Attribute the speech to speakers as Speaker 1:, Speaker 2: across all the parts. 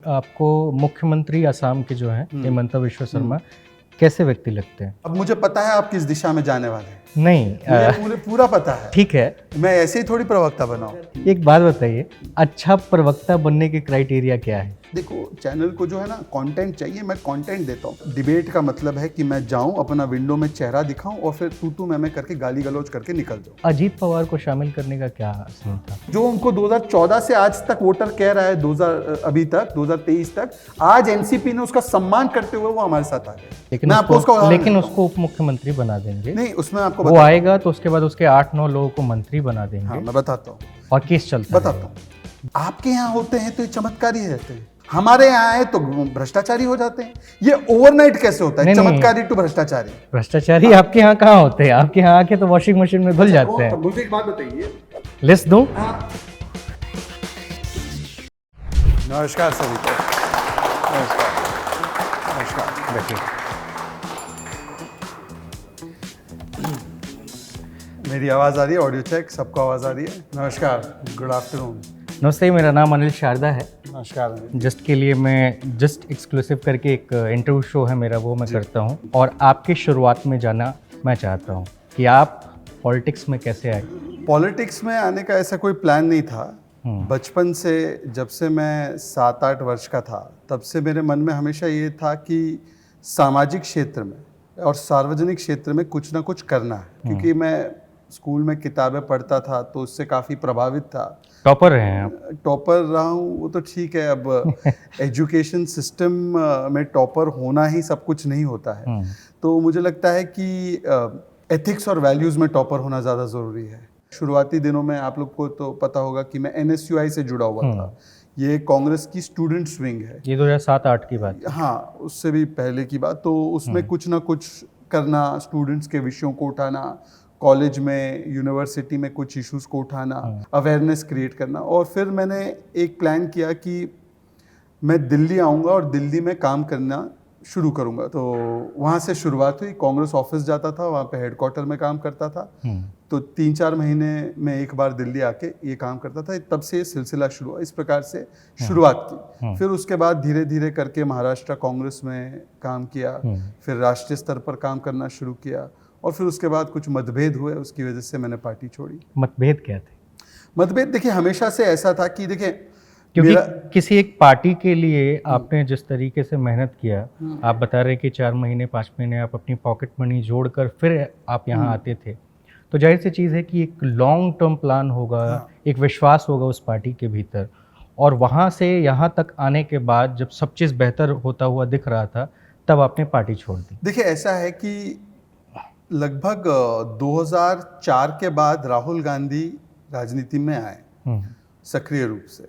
Speaker 1: आपको मुख्यमंत्री असम के जो हैं हेमंत बिश्व शर्मा कैसे व्यक्ति लगते हैं?
Speaker 2: अब मुझे पता है आप किस दिशा में जाने वाले हैं।
Speaker 1: नहीं,
Speaker 2: मुझे पूरा पता है।
Speaker 1: ठीक है।
Speaker 2: मैं ऐसे ही थोड़ी प्रवक्ता बनाऊं।
Speaker 1: एक बात बताइए, अच्छा प्रवक्ता बनने के क्राइटेरिया क्या है?
Speaker 2: देखो, चैनल को जो है ना कंटेंट चाहिए, मैं कंटेंट देता हूँ। डिबेट का मतलब है कि मैं जाऊं, अपना विंडो में चेहरा दिखाऊं और फिर तू मैं करके गाली गलौज करके निकल जाऊं।
Speaker 1: अजीत पवार को शामिल करने का क्या सीन था?
Speaker 2: जो उनको 2014 से आज तक वोटर कह रहा है, 2023 तक, आज एनसीपी ने उसका सम्मान करते हुए वो हमारे साथ आ गए।
Speaker 1: लेकिन उसको उप मुख्यमंत्री बना देंगे।
Speaker 2: नहीं, उसमें आपको
Speaker 1: वो आएगा तो उसके बाद उसके 8-9 लोगों को मंत्री बना देंगे।
Speaker 2: हाँ, मैं बताता हूँ।
Speaker 1: और केस चलता
Speaker 2: बताता हूँ। आपके यहाँ होते हैं तो ये चमत्कारी रहते हैं, हमारे यहाँ आए तो भ्रष्टाचारी हो जाते हैं। ये ओवरनाइट कैसे होता है? चमत्कारी टू भ्रष्टाचारी।
Speaker 1: भ्रष्टाचारी आपके यहाँ कहाँ होते हैं? आपके यहाँ आके तो वॉशिंग मशीन में घुल जाते हैं।
Speaker 2: मुझे एक बात बताइए,
Speaker 1: लिस्ट दूं?
Speaker 2: नमस्कार सभी को। नमस्कार। बैठिए। मेरी आवाज़ आ रही है? ऑडियो चेक, सबको आवाज़ आ रही है? नमस्कार, गुड आफ्टरनून।
Speaker 1: नमस्ते, मेरा नाम अनिल शारदा है।
Speaker 2: नमस्कार।
Speaker 1: जस्ट के लिए मैं जस्ट एक्सक्लूसिव करके एक इंटरव्यू शो है मेरा, वो मैं करता हूँ। और आपकी शुरुआत में जाना मैं चाहता हूँ कि आप पॉलिटिक्स में कैसे आए?
Speaker 2: पॉलिटिक्स में आने का ऐसा कोई प्लान नहीं था। बचपन से, जब से मैं 7-8 वर्ष का था, तब से मेरे मन में हमेशा ये था कि सामाजिक क्षेत्र में और सार्वजनिक क्षेत्र में कुछ ना कुछ करना है। क्योंकि मैं स्कूल में किताबें पढ़ता था तो उससे काफ़ी प्रभावित था।
Speaker 1: टॉपर रहे हैं आप?
Speaker 2: टॉपर रहा हूँ वो तो ठीक है। अब एजुकेशन सिस्टम में टॉपर होना ही सब कुछ नहीं होता है। तो मुझे लगता है कि एथिक्स और वैल्यूज़ में टॉपर होना ज़्यादा ज़रूरी है। शुरुआती दिनों में आप लोग को तो पता होगा कि मैं NSUI से जुड़ा हुआ था। ये कांग्रेस की स्टूडेंट्स विंग है।
Speaker 1: ये 2007-8 की बात?
Speaker 2: हाँ, उससे भी पहले की बात। तो उसमें कुछ ना कुछ करना, स्टूडेंट्स के विषयों को उठाना, कॉलेज में, यूनिवर्सिटी में कुछ इश्यूज को उठाना, अवेयरनेस क्रिएट करना। और फिर मैंने एक प्लान किया कि मैं दिल्ली आऊँगा और दिल्ली में काम करना शुरू करूँगा। तो वहाँ से शुरुआत हुई। कांग्रेस ऑफिस जाता था, वहाँ पे हेडक्वार्टर में काम करता था। तो 3-4 महीने में एक बार दिल्ली आके ये काम करता था। तब से ये सिलसिला शुरू हुआ। इस प्रकार से शुरुआत की। फिर उसके बाद धीरे धीरे करके महाराष्ट्र कांग्रेस में काम किया, फिर राष्ट्रीय स्तर पर काम करना शुरू किया, और फिर उसके बाद कुछ मतभेद हुए, उसकी वजह से मैंने पार्टी छोड़ी।
Speaker 1: मतभेद क्या थे?
Speaker 2: मतभेद देखिए हमेशा से ऐसा था कि देखिए,
Speaker 1: क्योंकि किसी एक पार्टी के लिए आपने जिस तरीके से मेहनत किया, आप बता रहे कि 4 महीने 5 महीने आप अपनी पॉकेट मनी जोड़कर फिर आप यहाँ आते थे, तो जाहिर सी चीज़ है कि एक लॉन्ग टर्म प्लान होगा, एक विश्वास होगा उस पार्टी के भीतर। और वहाँ से यहाँ तक आने के बाद जब सब चीज़ बेहतर होता हुआ दिख रहा था, तब आपने पार्टी छोड़ दी।
Speaker 2: देखिए ऐसा है कि लगभग 2004 के बाद राहुल गांधी राजनीति में आए सक्रिय रूप से,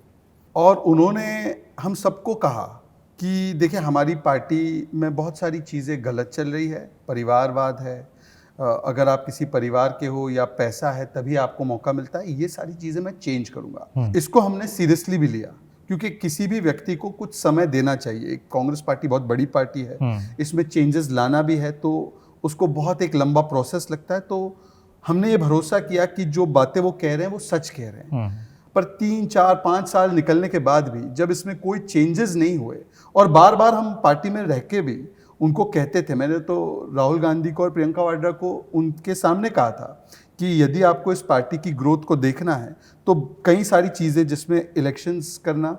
Speaker 2: और उन्होंने हम सबको कहा कि देखिए हमारी पार्टी में बहुत सारी चीज़ें गलत चल रही है, परिवारवाद है, अगर आप किसी परिवार के हो या पैसा है तभी आपको मौका मिलता है, ये सारी चीज़ें मैं चेंज करूँगा। इसको हमने सीरियसली भी लिया, क्योंकि किसी भी व्यक्ति को कुछ समय देना चाहिए। कांग्रेस पार्टी बहुत बड़ी पार्टी है, इसमें चेंजेस लाना भी है तो उसको बहुत एक लंबा प्रोसेस लगता है। तो हमने ये भरोसा किया कि जो बातें वो कह रहे हैं वो सच कह रहे हैं। पर 3-4-5 साल निकलने के बाद भी जब इसमें कोई चेंजेस नहीं हुए, और बार बार हम पार्टी में रह के भी उनको कहते थे, मैंने तो राहुल गांधी को और प्रियंका वाड्रा को उनके सामने कहा था कि यदि आपको इस पार्टी की ग्रोथ को देखना है तो कई सारी चीज़ें, जिसमें इलेक्शंस करना,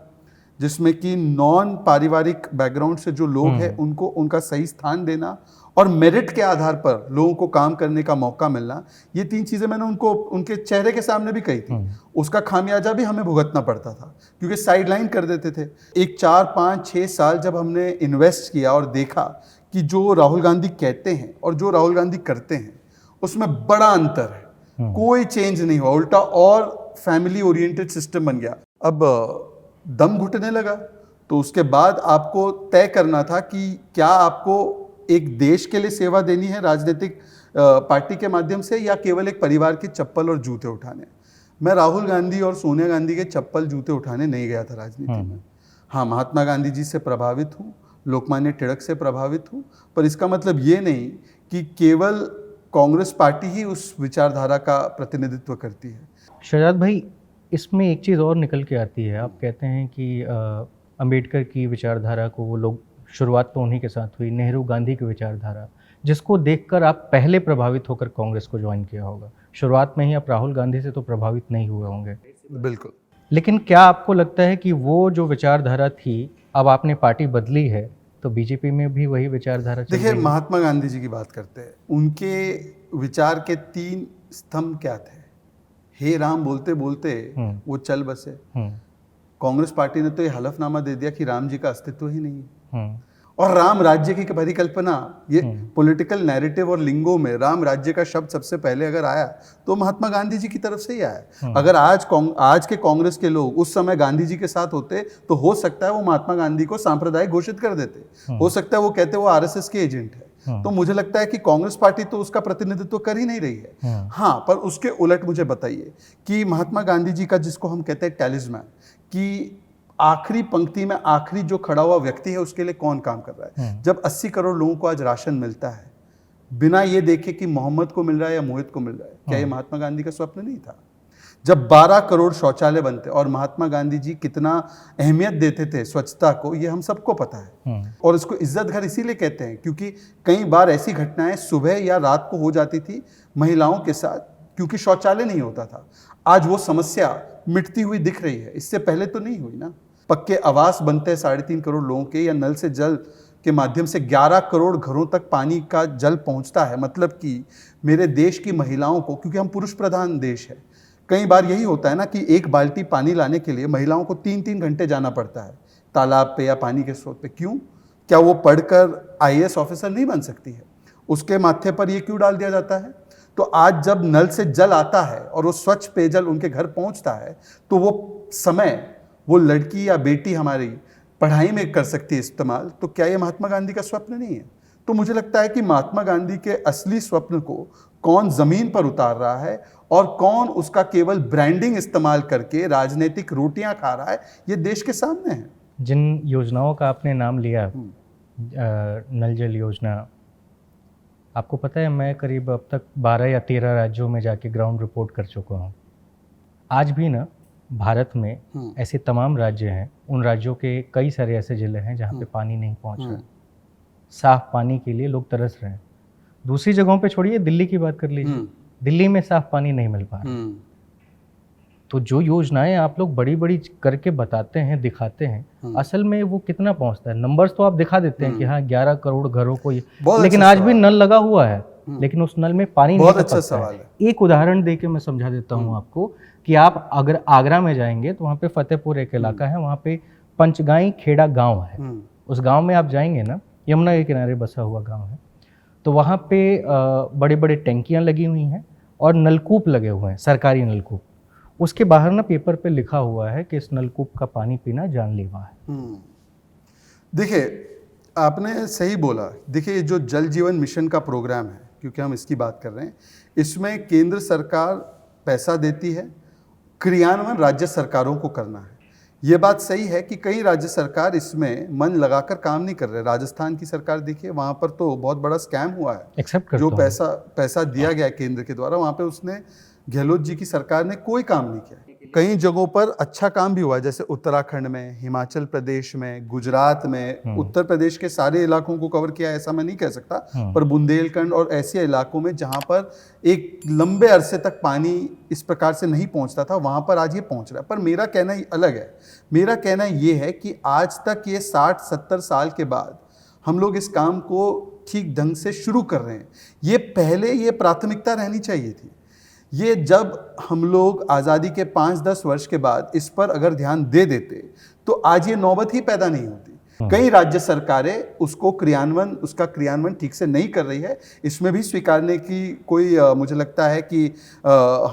Speaker 2: जिसमें कि नॉन पारिवारिक बैकग्राउंड से जो लोग हैं उनको उनका सही स्थान देना, और मेरिट के आधार पर लोगों को काम करने का मौका मिलना, ये 3 चीज़ें मैंने उनको उनके चेहरे के सामने भी कही थी। उसका खामियाजा भी हमें भुगतना पड़ता था, क्योंकि साइडलाइन कर देते थे। एक 4-5-6 साल जब हमने इन्वेस्ट किया और देखा कि जो राहुल गांधी कहते हैं और जो राहुल गांधी करते हैं उसमें बड़ा अंतर है, कोई चेंज नहीं हुआ, उल्टा और फैमिली ओरिएंटेड सिस्टम बन गया। अब दम घुटने लगा, तो उसके बाद आपको तय करना था कि क्या आपको एक देश के लिए सेवा देनी है राजनीतिक पार्टी के माध्यम से, या केवल एक परिवार के चप्पल और जूते उठाने। मैं राहुल गांधी और सोनिया गांधी के चप्पल जूते उठाने नहीं गया था राजनीति में। हाँ, महात्मा गांधी जी से प्रभावित हूँ, लोकमान्य तिलक से प्रभावित हूँ, पर इसका मतलब ये नहीं कि केवल कांग्रेस पार्टी ही उस विचारधारा का प्रतिनिधित्व करती है।
Speaker 1: शहजाद भाई, इसमें एक चीज़ और निकल के आती है। आप कहते हैं कि अंबेडकर की विचारधारा को वो लोग, शुरुआत तो उन्हीं के साथ हुई, नेहरू गांधी की विचारधारा, जिसको देखकर आप पहले प्रभावित होकर कांग्रेस को ज्वाइन किया होगा। शुरुआत में ही आप राहुल गांधी से तो प्रभावित नहीं हुए होंगे।
Speaker 2: बिल्कुल।
Speaker 1: लेकिन क्या आपको लगता है कि वो जो विचारधारा थी, अब आपने पार्टी बदली है तो बीजेपी में भी वही विचारधारा चल
Speaker 2: देखिए,
Speaker 1: रही है?
Speaker 2: महात्मा गांधी जी की बात करते हैं, उनके विचार के 3 स्तंभ क्या थे? हे राम बोलते बोलते वो चल बसे। कांग्रेस पार्टी ने तो ये हलफनामा दे दिया कि राम जी का अस्तित्व ही नहीं है। और राम राज्य की परिकल्पना, ये पॉलिटिकल नैरेटिव और लिंगो में राम राज्य का शब्द सबसे पहले अगर आया तो महात्मा गांधी जी की तरफ से ही आया। अगर आज के कांग्रेस के लोग उस समय गांधी जी के साथ होते तो हो सकता है वो महात्मा गांधी को सांप्रदायिक घोषित कर देते, हो सकता है वो कहते वो आरएसएस के एजेंट है। तो मुझे लगता है कि कांग्रेस पार्टी तो उसका प्रतिनिधित्व कर ही नहीं रही है। हाँ, पर उसके उलट मुझे बताइए कि महात्मा गांधी जी का, जिसको हम कहते हैं टैलिस्मैन, कि आखिरी पंक्ति में आखिरी जो खड़ा हुआ व्यक्ति है उसके लिए कौन काम कर रहा है? जब 80 करोड़ लोगों को आज राशन मिलता है बिना ये देखे कि मोहम्मद को मिल रहा है या मोहित को मिल रहा है, क्या ये महात्मा गांधी का स्वप्न नहीं था? जब 12 करोड़ शौचालय बनते, और महात्मा गांधी जी कितना अहमियत देते थे स्वच्छता को, ये हम सबको पता है। और इसको इज्जत घर इसीलिए कहते हैं क्योंकि कई बार ऐसी घटनाएं सुबह या रात को हो जाती थी महिलाओं के साथ, क्योंकि शौचालय नहीं होता था। आज वो समस्या मिटती हुई दिख रही है, इससे पहले तो नहीं हुई ना। पक्के आवास बनते हैं 3.5 करोड़ लोगों के, या नल से जल के माध्यम से 11 करोड़ घरों तक पानी का जल पहुंचता है। मतलब कि मेरे देश की महिलाओं को, क्योंकि हम पुरुष प्रधान देश है, कई बार यही होता है ना कि एक बाल्टी पानी लाने के लिए महिलाओं को 3-3 घंटे जाना पड़ता है तालाब पे या पानी के स्रोत पे। क्यों? क्या वो पढ़कर आईएएस ऑफिसर नहीं बन सकती है? उसके माथे पर ये क्यों डाल दिया जाता है? तो आज जब नल से जल आता है और वो स्वच्छ पेयजल उनके घर पहुंचता है, तो वो समय वो लड़की या बेटी हमारी पढ़ाई में कर सकती है इस्तेमाल। तो क्या ये महात्मा गांधी का स्वप्न नहीं है? तो मुझे लगता है कि महात्मा गांधी के असली स्वप्न को कौन जमीन पर उतार रहा है और कौन उसका केवल ब्रांडिंग इस्तेमाल करके राजनीतिक रोटियां खा रहा है, ये देश के सामने है।
Speaker 1: जिन योजनाओं का आपने नाम लिया, नल जल योजना, आपको पता है मैं करीब अब तक 12 या 13 राज्यों में जाके ग्राउंड रिपोर्ट कर चुका हूँ। आज भी ना भारत में ऐसे तमाम राज्य हैं, उन राज्यों के कई सारे ऐसे जिले हैं जहाँ पे पानी नहीं पहुँच रहा। साफ पानी के लिए लोग तरस रहे हैं। दूसरी जगहों पे छोड़िए, दिल्ली की बात कर लीजिए, दिल्ली में साफ पानी नहीं मिल पा रहा। तो जो योजनाएं आप लोग बड़ी बड़ी करके बताते हैं, दिखाते हैं, असल में वो कितना पहुंचता है? नंबर्स तो आप दिखा देते हैं कि हाँ 11 करोड़ घरों को, लेकिन आज भी नल लगा हुआ है, लेकिन उस नल में पानी नहीं। बहुत अच्छा सवाल है। एक उदाहरण देके मैं समझा देता हूँ आपको कि आप अगर आगरा में जाएंगे तो वहाँ पे फतेहपुर एक इलाका है, वहाँ पे पंचगाई खेड़ा गाँव है। उस गाँव में आप जाएंगे ना, यमुना के किनारे बसा हुआ गाँव है, तो वहाँ पे बड़े बड़े टैंकियाँ लगी हुई हैं और नलकूप लगे हुए हैं, सरकारी नलकूप। उसके बाहर ना पेपर पे लिखा हुआ है कि इस नलकूप का पानी पीना जानलेवा है।
Speaker 2: देखिए, आपने सही बोला। देखिए, ये जो जल जीवन मिशन का प्रोग्राम है, क्योंकि हम इसकी बात कर रहे हैं, इसमें केंद्र सरकार पैसा देती है, क्रियान्वयन राज्य सरकारों को करना है। ये बात सही है कि कई राज्य सरकार इसमें मन लगाकर काम नहीं कर रहे। राजस्थान की सरकार देखिए, वहाँ पर तो बहुत बड़ा स्कैम हुआ है। जो पैसा दिया गया केंद्र के द्वारा, वहाँ पे उसने गहलोत जी की सरकार ने कोई काम नहीं किया। कई जगहों पर अच्छा काम भी हुआ है, जैसे उत्तराखंड में, हिमाचल प्रदेश में, गुजरात में, उत्तर प्रदेश के सारे इलाकों को कवर किया ऐसा मैं नहीं कह सकता, पर बुंदेलखंड और ऐसे इलाकों में जहां पर एक लंबे अरसे तक पानी इस प्रकार से नहीं पहुंचता था, वहां पर आज ये पहुंच रहा है। पर मेरा कहना ही अलग है। मेरा कहना ये है कि आज तक ये 60-70 साल के बाद हम लोग इस काम को ठीक ढंग से शुरू कर रहे हैं। ये पहले ये प्राथमिकता रहनी चाहिए थी। ये जब हम लोग आज़ादी के 5-10 वर्ष के बाद इस पर अगर ध्यान दे देते तो आज ये नौबत ही पैदा नहीं होती। कई राज्य सरकारें उसका क्रियान्वयन ठीक से नहीं कर रही है। इसमें भी स्वीकारने की कोई मुझे लगता है कि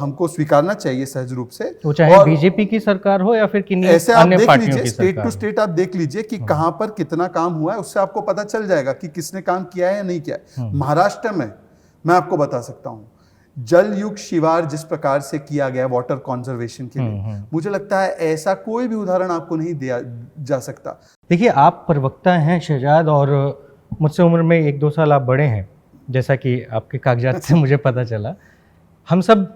Speaker 2: हमको स्वीकारना चाहिए सहज रूप से।
Speaker 1: तो चाहे बीजेपी की सरकार हो या फिर किन्हीं
Speaker 2: ऐसे आप
Speaker 1: अन्य
Speaker 2: देख
Speaker 1: पार्टियों
Speaker 2: लीजिए,
Speaker 1: की
Speaker 2: स्टेट टू स्टेट आप देख लीजिए कि कहां पर कितना काम हुआ है, उससे आपको पता चल जाएगा कि किसने काम किया है या नहीं किया है। महाराष्ट्र में मैं आपको बता सकता हूं, जल युक्त शिवार जिस प्रकार से किया गया वाटर कंजर्वेशन के लिए, मुझे लगता है ऐसा कोई भी उदाहरण आपको नहीं दिया जा सकता।
Speaker 1: देखिए, आप प्रवक्ता हैं शहजाद, और मुझसे उम्र में 1-2 साल आप बड़े हैं, जैसा कि आपके कागजात से मुझे पता चला। हम सब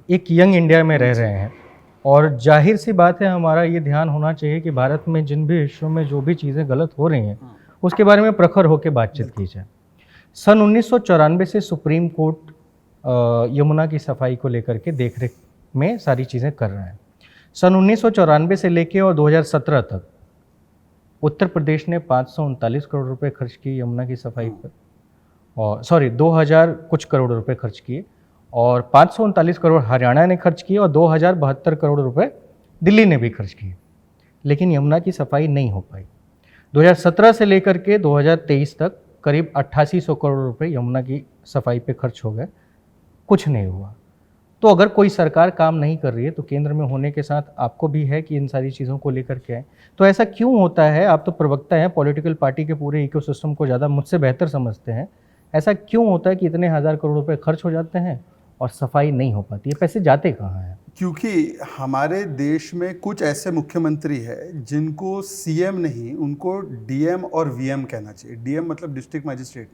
Speaker 1: एक यंग इंडिया में रह रहे हैं, और जाहिर सी बात है, हमारा ये ध्यान होना चाहिए कि भारत में जिन भी हिस्सों में जो भी चीज़ें गलत हो रही हैं उसके बारे में प्रखर होकर बातचीत की जाए। सन 1994 से सुप्रीम कोर्ट यमुना की सफाई को लेकर के देखरेख में सारी चीज़ें कर रहे हैं। सन 1994 से लेके और 2017 तक उत्तर प्रदेश ने 539 करोड़ रुपए खर्च किए यमुना की सफाई पर, और 2000 कुछ करोड़ रुपए खर्च किए, और 539 करोड़ हरियाणा ने खर्च किए और 2072 करोड़ रुपए दिल्ली ने भी खर्च किए, लेकिन यमुना की सफाई नहीं हो पाई। 2017 से लेकर के 2023 तक करीब 8800 करोड़ रुपए यमुना की सफाई पे खर्च हो गए, कुछ नहीं हुआ। तो अगर कोई सरकार काम नहीं कर रही है तो केंद्र में होने के साथ आपको भी है कि इन सारी चीज़ों को लेकर के आए। तो ऐसा क्यों होता है? आप तो प्रवक्ता हैं, पॉलिटिकल पार्टी के पूरे इकोसिस्टम को ज़्यादा मुझसे बेहतर समझते हैं। ऐसा क्यों होता है कि इतने हज़ार करोड़ रुपए खर्च हो जाते हैं और सफाई नहीं हो पाती है? पैसे जाते कहाँ हैं?
Speaker 2: क्योंकि हमारे देश में कुछ ऐसे मुख्यमंत्री हैं जिनको सीएम नहीं, उनको डीएम और वीएम कहना चाहिए। डीएम मतलब डिस्ट्रिक्ट मजिस्ट्रेट,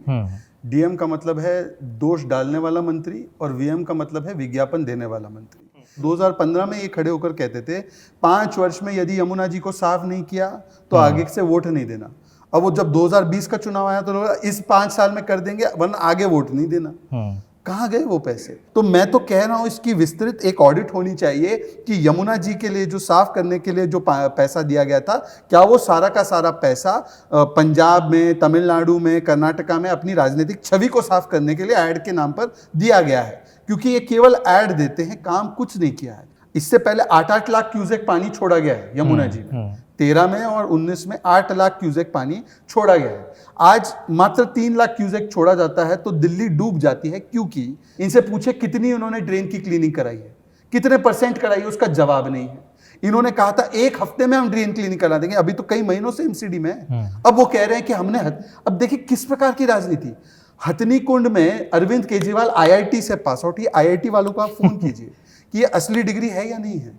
Speaker 2: डीएम का मतलब है दोष डालने वाला मंत्री और वीएम का मतलब है विज्ञापन देने वाला मंत्री। 2015 में ये खड़े होकर कहते थे 5 वर्ष में यदि यमुना जी को साफ नहीं किया तो आगे से वोट नहीं देना। अब वो जब 2020 का चुनाव आया तो लोग इस 5 साल में कर देंगे वरना आगे वोट नहीं देना। कहाँ गए वो पैसे? तो मैं तो कह रहा हूँ इसकी विस्तृत एक ऑडिट होनी चाहिए कि यमुना जी के लिए जो साफ करने के लिए जो पैसा दिया गया था, क्या वो सारा का सारा पैसा पंजाब में, तमिलनाडु में, कर्नाटका में अपनी राजनीतिक छवि को साफ करने के लिए ऐड के नाम पर दिया गया है? क्योंकि ये केवल ऐड देते हैं, काम कुछ नहीं किया है। इससे पहले 8-8 लाख क्यूसेक पानी छोड़ा गया है यमुना जी में। 13 में और 19 में 8 लाख क्यूसेक पानी छोड़ा गया है। आज मात्र 3 लाख क्यूसेक छोड़ा जाता है तो दिल्ली डूब जाती है। क्योंकि इनसे पूछे कितनी उन्होंने ड्रेन की क्लीनिंग कराई है, कितने % कराई है, उसका जवाब नहीं है। इन्होंने कहा था 1 हफ्ते में हम ड्रेन क्लीनिंग करा देंगे, अभी तो कई महीनों से एमसीडी में है। अब वो कह रहे हैं कि हमने अब देखिए किस प्रकार की राजनीति। हथनी कुंड में अरविंद केजरीवाल IIT से पास आउट, ये IIT वालों को आप फोन कीजिए कि ये असली डिग्री है या नहीं है,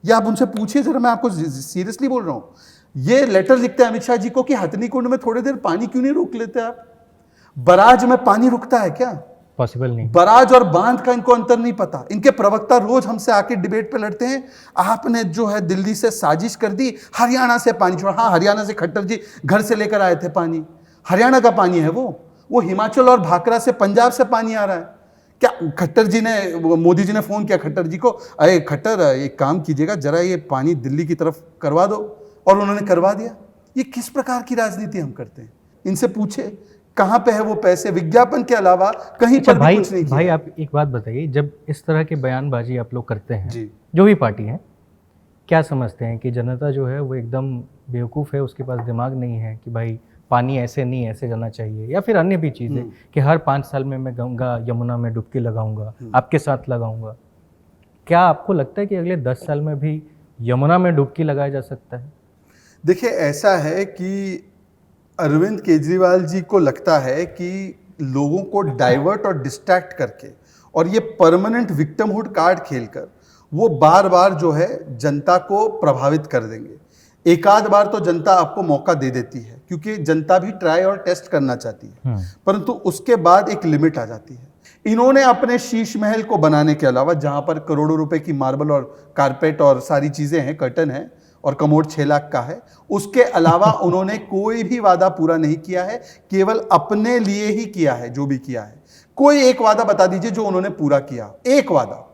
Speaker 2: या आप उनसे पूछिए जरा। मैं आपको सीरियसली बोल रहा हूं। ये लेटर लिखते हैं अमित शाह जी को कि हथनी कुंड में थोड़ी देर पानी क्यों नहीं रोक लेते आप? बराज में पानी रुकता है क्या?
Speaker 1: पॉसिबल नहीं।
Speaker 2: बराज और बांध का इनको अंतर नहीं पता। इनके प्रवक्ता रोज हमसे आके डिबेट पे लड़ते हैं, आपने जो है दिल्ली से साजिश कर दी, हरियाणा से पानी छोड़ा। हाँ, हरियाणा से खट्टर जी घर से लेकर आए थे पानी, हरियाणा का पानी है वो हिमाचल और भाखड़ा से, पंजाब से पानी आ रहा है। क्या खट्टर जी ने, मोदी जी ने फोन किया खट्टर जी को, अरे खट्टर एक काम कीजिएगा, जरा ये पानी दिल्ली की तरफ करवा दो, और उन्होंने करवा दिया। ये किस प्रकार की राजनीति हम करते हैं? इनसे पूछे कहां पे है वो पैसे? विज्ञापन के अलावा कहीं पर भी कुछ नहीं किया।
Speaker 1: भाई आप एक बात बताइए, जब इस तरह की बयानबाजी आप लोग करते हैं
Speaker 2: जी,
Speaker 1: जो भी पार्टी है, क्या समझते हैं कि जनता जो है वो एकदम बेवकूफ़ है, उसके पास दिमाग नहीं है कि भाई पानी ऐसे नहीं ऐसे जाना चाहिए, या फिर अन्य भी चीज़ें कि हर 5 साल में मैं गंगा यमुना में डुबकी लगाऊंगा, आपके साथ लगाऊंगा? क्या आपको लगता है कि अगले 10 साल में भी यमुना में डुबकी लगाया जा सकता है?
Speaker 2: देखिए ऐसा है कि अरविंद केजरीवाल जी को लगता है कि लोगों को डाइवर्ट और डिस्ट्रैक्ट करके और ये परमानेंट विक्टिमहुड कार्ड खेलकर वो बार बार जो है जनता को प्रभावित कर देंगे। एक आध बार तो जनता आपको मौका दे देती है क्योंकि जनता भी ट्राई और टेस्ट करना चाहती है, परंतु उसके बाद एक लिमिट आ जाती है। इन्होंने अपने शीश महल को बनाने के अलावा, जहां पर करोड़ों रुपए की मार्बल और कारपेट और सारी चीजें हैं, कर्टन है और कमोड 6 लाख का है, उसके अलावा उन्होंने कोई भी वादा पूरा नहीं किया है, केवल अपने लिए ही किया है। जो भी किया है, कोई एक वादा बता दीजिए जो उन्होंने पूरा किया। एक वादा,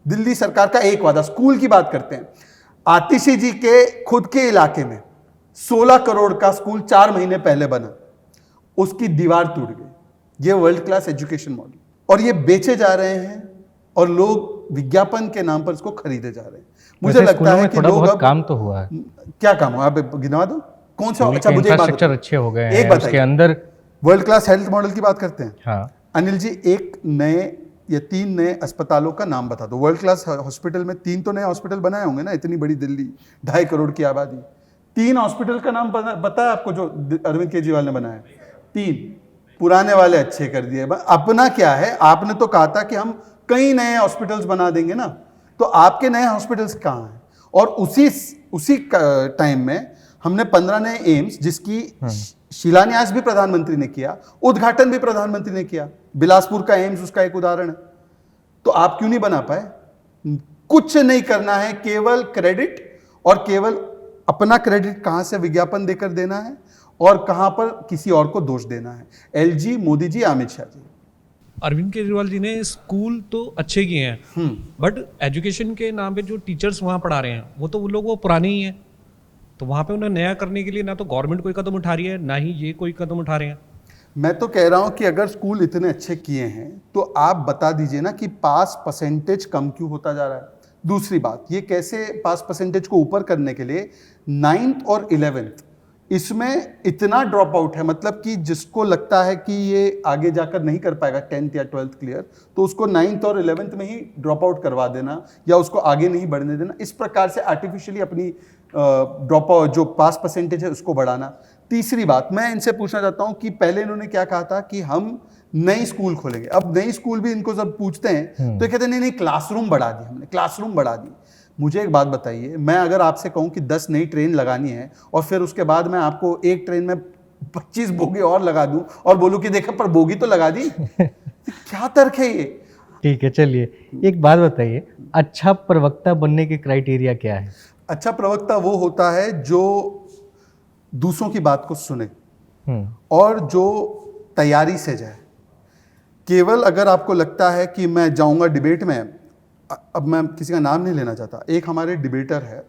Speaker 2: दिल्ली सरकार का एक वादा। स्कूल की बात करते हैं, आतिशी जी के खुद के इलाके में 16 करोड़ का स्कूल 4 महीने पहले बना, उसकी दीवार टूट गई। ये वर्ल्ड क्लास एजुकेशन मॉडल, और ये बेचे जा रहे हैं और लोग विज्ञापन के नाम पर इसको खरीदे जा रहे हैं। मुझे लगता है कि लोग अब
Speaker 1: काम तो हुआ है।
Speaker 2: क्या काम हुआ? आप गिनवा दो कौन सा? अच्छा, मुझे
Speaker 1: इंफ्रास्ट्रक्चर अच्छे हो गए हैं,
Speaker 2: एक
Speaker 1: उसके अंदर
Speaker 2: वर्ल्ड क्लास हेल्थ मॉडल की बात करते हैं।
Speaker 1: हाँ
Speaker 2: अनिल जी, एक नए या 3 नए अस्पतालों का नाम बता दो। वर्ल्ड क्लास हॉस्पिटल में 3 तो नए हॉस्पिटल बनाए होंगे ना, इतनी बड़ी दिल्ली, 2.5 करोड़ की आबादी। 3 हॉस्पिटल का नाम पता है आपको जो अरविंद केजरीवाल ने बनाया? 3 पुराने वाले अच्छे कर दिए। अपना क्या है? आपने तो कहा था कि हम कई नए हॉस्पिटल्स बना देंगे ना, तो आपके नए हॉस्पिटल्स कहाँ हैं? और उसी टाइम में हमने 15 नए एम्स, जिसकी शिलान्यास भी प्रधानमंत्री ने किया, उद्घाटन भी प्रधानमंत्री ने किया। बिलासपुर का एम्स उसका एक उदाहरण है। तो आप क्यों नहीं बना पाए? कुछ नहीं करना है, केवल क्रेडिट, और केवल अपना क्रेडिट कहां से विज्ञापन देकर देना है और कहां पर किसी और को दोष देना है। एलजी, मोदी जी, अमित शाह जी।
Speaker 3: अरविंद केजरीवाल जी ने स्कूल तो अच्छे किए हैं, बट एजुकेशन के नाम पे जो टीचर्स वहाँ पढ़ा रहे हैं वो लोग पुराने ही हैं। तो वहाँ पे उन्हें नया करने के लिए ना तो गवर्नमेंट कोई कदम उठा रही है, ना ही ये कोई कदम उठा रहे हैं।
Speaker 2: मैं तो कह रहा हूं कि अगर स्कूल इतने अच्छे किए हैं तो आप बता दीजिए ना कि पास परसेंटेज कम क्यों होता जा रहा है। दूसरी बात, ये कैसे पास परसेंटेज को ऊपर करने के लिए 9th और 11th इसमें इतना ड्रॉप आउट है, मतलब कि जिसको लगता है कि ये आगे जाकर नहीं कर पाएगा 10th या 12th क्लियर, तो उसको 9th और 11th में ही ड्रॉप आउट करवा देना या उसको आगे नहीं बढ़ने देना। इस प्रकार से आर्टिफिशियली अपनी ड्रॉप आउट जो पास परसेंटेज है उसको बढ़ाना। तीसरी बात, मैं इनसे पूछना चाहता हूं कि पहले इन्होंने क्या कहा था कि हम नई स्कूल खोलेंगे। अब नई स्कूल भी इनको जब पूछते हैं तो ये कहते हैं नहीं नहीं, क्लासरूम बढ़ा दी हमने, क्लासरूम बढ़ा दी। मुझे एक बात बताइए, मैं अगर आपसे कहूं कि 10 नई ट्रेन लगानी है और फिर उसके बाद मैं आपको एक ट्रेन में 25 बोगी और लगा दूं और बोलूं कि देखो पर बोगी तो लगा दी, तो क्या तर्क है ये?
Speaker 1: ठीक है, चलिए एक बात बताइए, अच्छा प्रवक्ता बनने के क्राइटेरिया क्या है?
Speaker 2: अच्छा प्रवक्ता वो होता है जो दूसरों की बात को सुने और जो तैयारी से जाए। केवल अगर आपको लगता है कि मैं जाऊंगा डिबेट में, अब मैं किसी का नाम नहीं लेना चाहता, एक हमारे डिबेटर है,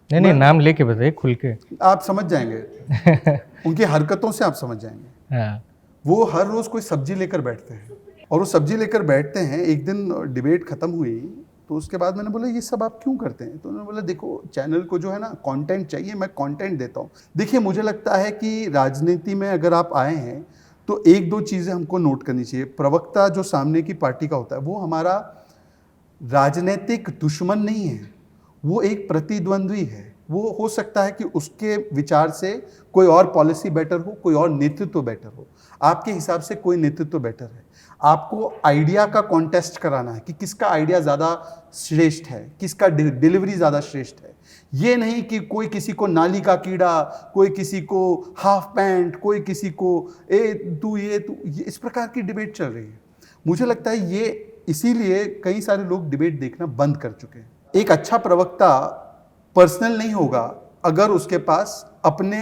Speaker 1: नहीं नाम लेके बताइए खुल के।
Speaker 2: आप समझ जाएंगे उनकी हरकतों से आप समझ जाएंगे।
Speaker 1: हाँ।
Speaker 2: वो हर रोज कोई सब्जी लेकर बैठते हैं और वो सब्जी लेकर बैठते हैं। एक दिन डिबेट खत्म हुई तो उसके बाद मैंने बोला ये सब आप क्यों करते हैं? तो उन्होंने बोला देखो चैनल को जो है ना कंटेंट चाहिए, मैं कंटेंट देता हूँ। देखिए मुझे लगता है कि राजनीति में अगर आप आए हैं तो एक दो चीज़ें हमको नोट करनी चाहिए। प्रवक्ता जो सामने की पार्टी का होता है वो हमारा राजनीतिक दुश्मन नहीं है, वो एक प्रतिद्वंद्वी है। वो हो सकता है कि उसके विचार से कोई और पॉलिसी बेटर हो, कोई और नेतृत्व बेटर हो। आपके हिसाब से कोई नेतृत्व बेटर है। आपको आइडिया का कॉन्टेस्ट कराना है कि किसका आइडिया ज़्यादा श्रेष्ठ है, किसका डिलीवरी ज़्यादा श्रेष्ठ है। ये नहीं कि कोई किसी को नाली का कीड़ा, कोई किसी को हाफ पैंट, कोई किसी को तू ये इस प्रकार की डिबेट चल रही है। मुझे लगता है ये इसीलिए कई सारे लोग डिबेट देखना बंद कर चुके हैं। एक अच्छा प्रवक्ता पर्सनल नहीं होगा अगर उसके पास अपने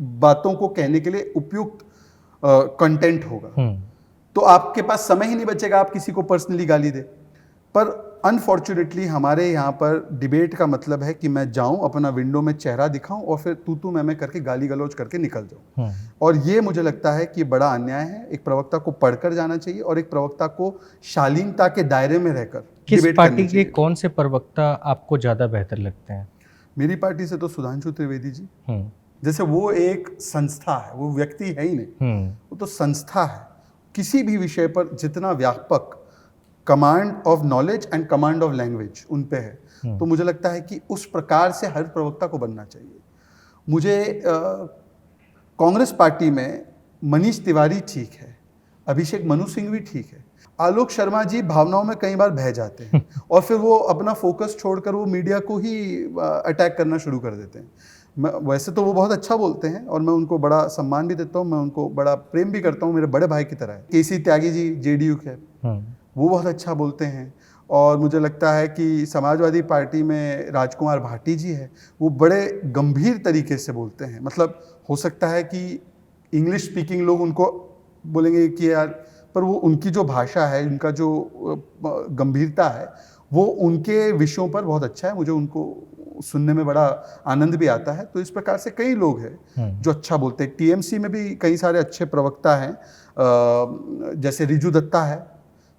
Speaker 2: बातों को कहने के लिए उपयुक्त कंटेंट होगा। तो आपके पास समय ही नहीं बचेगा आप किसी को पर्सनली गाली दे। पर अनफॉर्चुनेटली हमारे यहाँ पर डिबेट का मतलब है कि मैं जाऊं, अपना विंडो में चेहरा दिखाऊं और फिर तू मैं करके गाली गलौज करके निकल जाऊं। और ये मुझे लगता है कि बड़ा अन्याय है। एक प्रवक्ता को पढ़कर जाना चाहिए और एक प्रवक्ता को शालीनता के दायरे में रहकर
Speaker 1: किस पार्टी के कौन से प्रवक्ता आपको ज़्यादा बेहतर लगते हैं?
Speaker 2: मेरी पार्टी से तो सुधांशु त्रिवेदी जी। जैसे वो एक संस्था है, वो व्यक्ति है ही नहीं, वो तो संस्था है। किसी भी विषय पर जितना व्यापक command of knowledge and command of language उन पे है, तो मुझे लगता है कि उस प्रकार से हर प्रवक्ता को बनना चाहिए। मुझे कांग्रेस पार्टी में मनीष तिवारी ठीक है, अभिषेक मनु सिंह भी ठीक है, आलोक शर्मा जी भावनाओं में कई बार बह जाते हैं और फिर वो अपना फोकस छोड़कर वो मीडिया को ही अटैक करना शुरू कर देते हैं। वैसे तो वो बहुत अच्छा बोलते हैं और मैं उनको बड़ा सम्मान भी देता हूँ, मैं उनको बड़ा प्रेम भी करता हूँ, मेरे बड़े भाई की तरह है। केसी त्यागी जी जेडीयू के, वो बहुत अच्छा बोलते हैं। और मुझे लगता है कि समाजवादी पार्टी में राजकुमार भाटी जी है, वो बड़े गंभीर तरीके से बोलते हैं। मतलब हो सकता है कि इंग्लिश स्पीकिंग लोग उनको बोलेंगे कि यार, पर वो उनकी जो भाषा है, उनका जो गंभीरता है, वो उनके विषयों पर बहुत अच्छा है। मुझे उनको सुनने में बड़ा आनंद भी आता है। तो इस प्रकार से कई लोग हैं जो अच्छा बोलते हैं। टीएमसी में भी कई सारे अच्छे प्रवक्ता हैं, जैसे रिजू दत्ता है।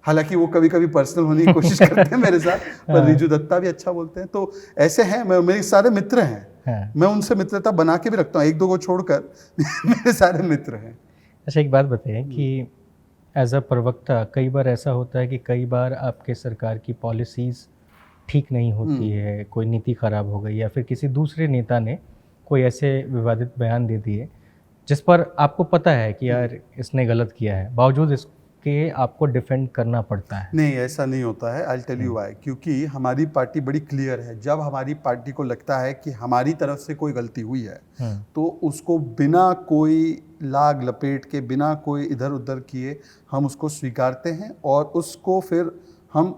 Speaker 2: हालांकि वो कभी कभी पर्सनल होने की कोशिश करते हैं मेरे साथ, पर रिजू दत्ता भी अच्छा बोलते हैं। तो ऐसे हैं, मेरे सारे मित्र हैं, मैं उनसे मित्रता बना के भी रखता हूँ, एक दो को छोड़कर मेरे सारे मित्र हैं।
Speaker 1: अच्छा एक बात बताइए कि एज अ प्रवक्ता कई बार ऐसा होता है कि कई बार आपके सरकार की पॉलिसीज़ ठीक नहीं होती है, कोई नीति खराब हो गई या फिर किसी दूसरे नेता ने कोई ऐसे विवादित बयान दे दिए जिस पर आपको पता है कि यार इसने गलत किया है, बावजूद इसके आपको डिफेंड करना पड़ता है।
Speaker 2: नहीं, ऐसा नहीं होता है। I tell you why. क्योंकि हमारी पार्टी बड़ी क्लियर है। जब हमारी पार्टी को लगता है कि हमारी तरफ से कोई गलती हुई है तो उसको बिना कोई लाग लपेट के, बिना कोई इधर उधर किए हम उसको स्वीकारते हैं और उसको फिर हम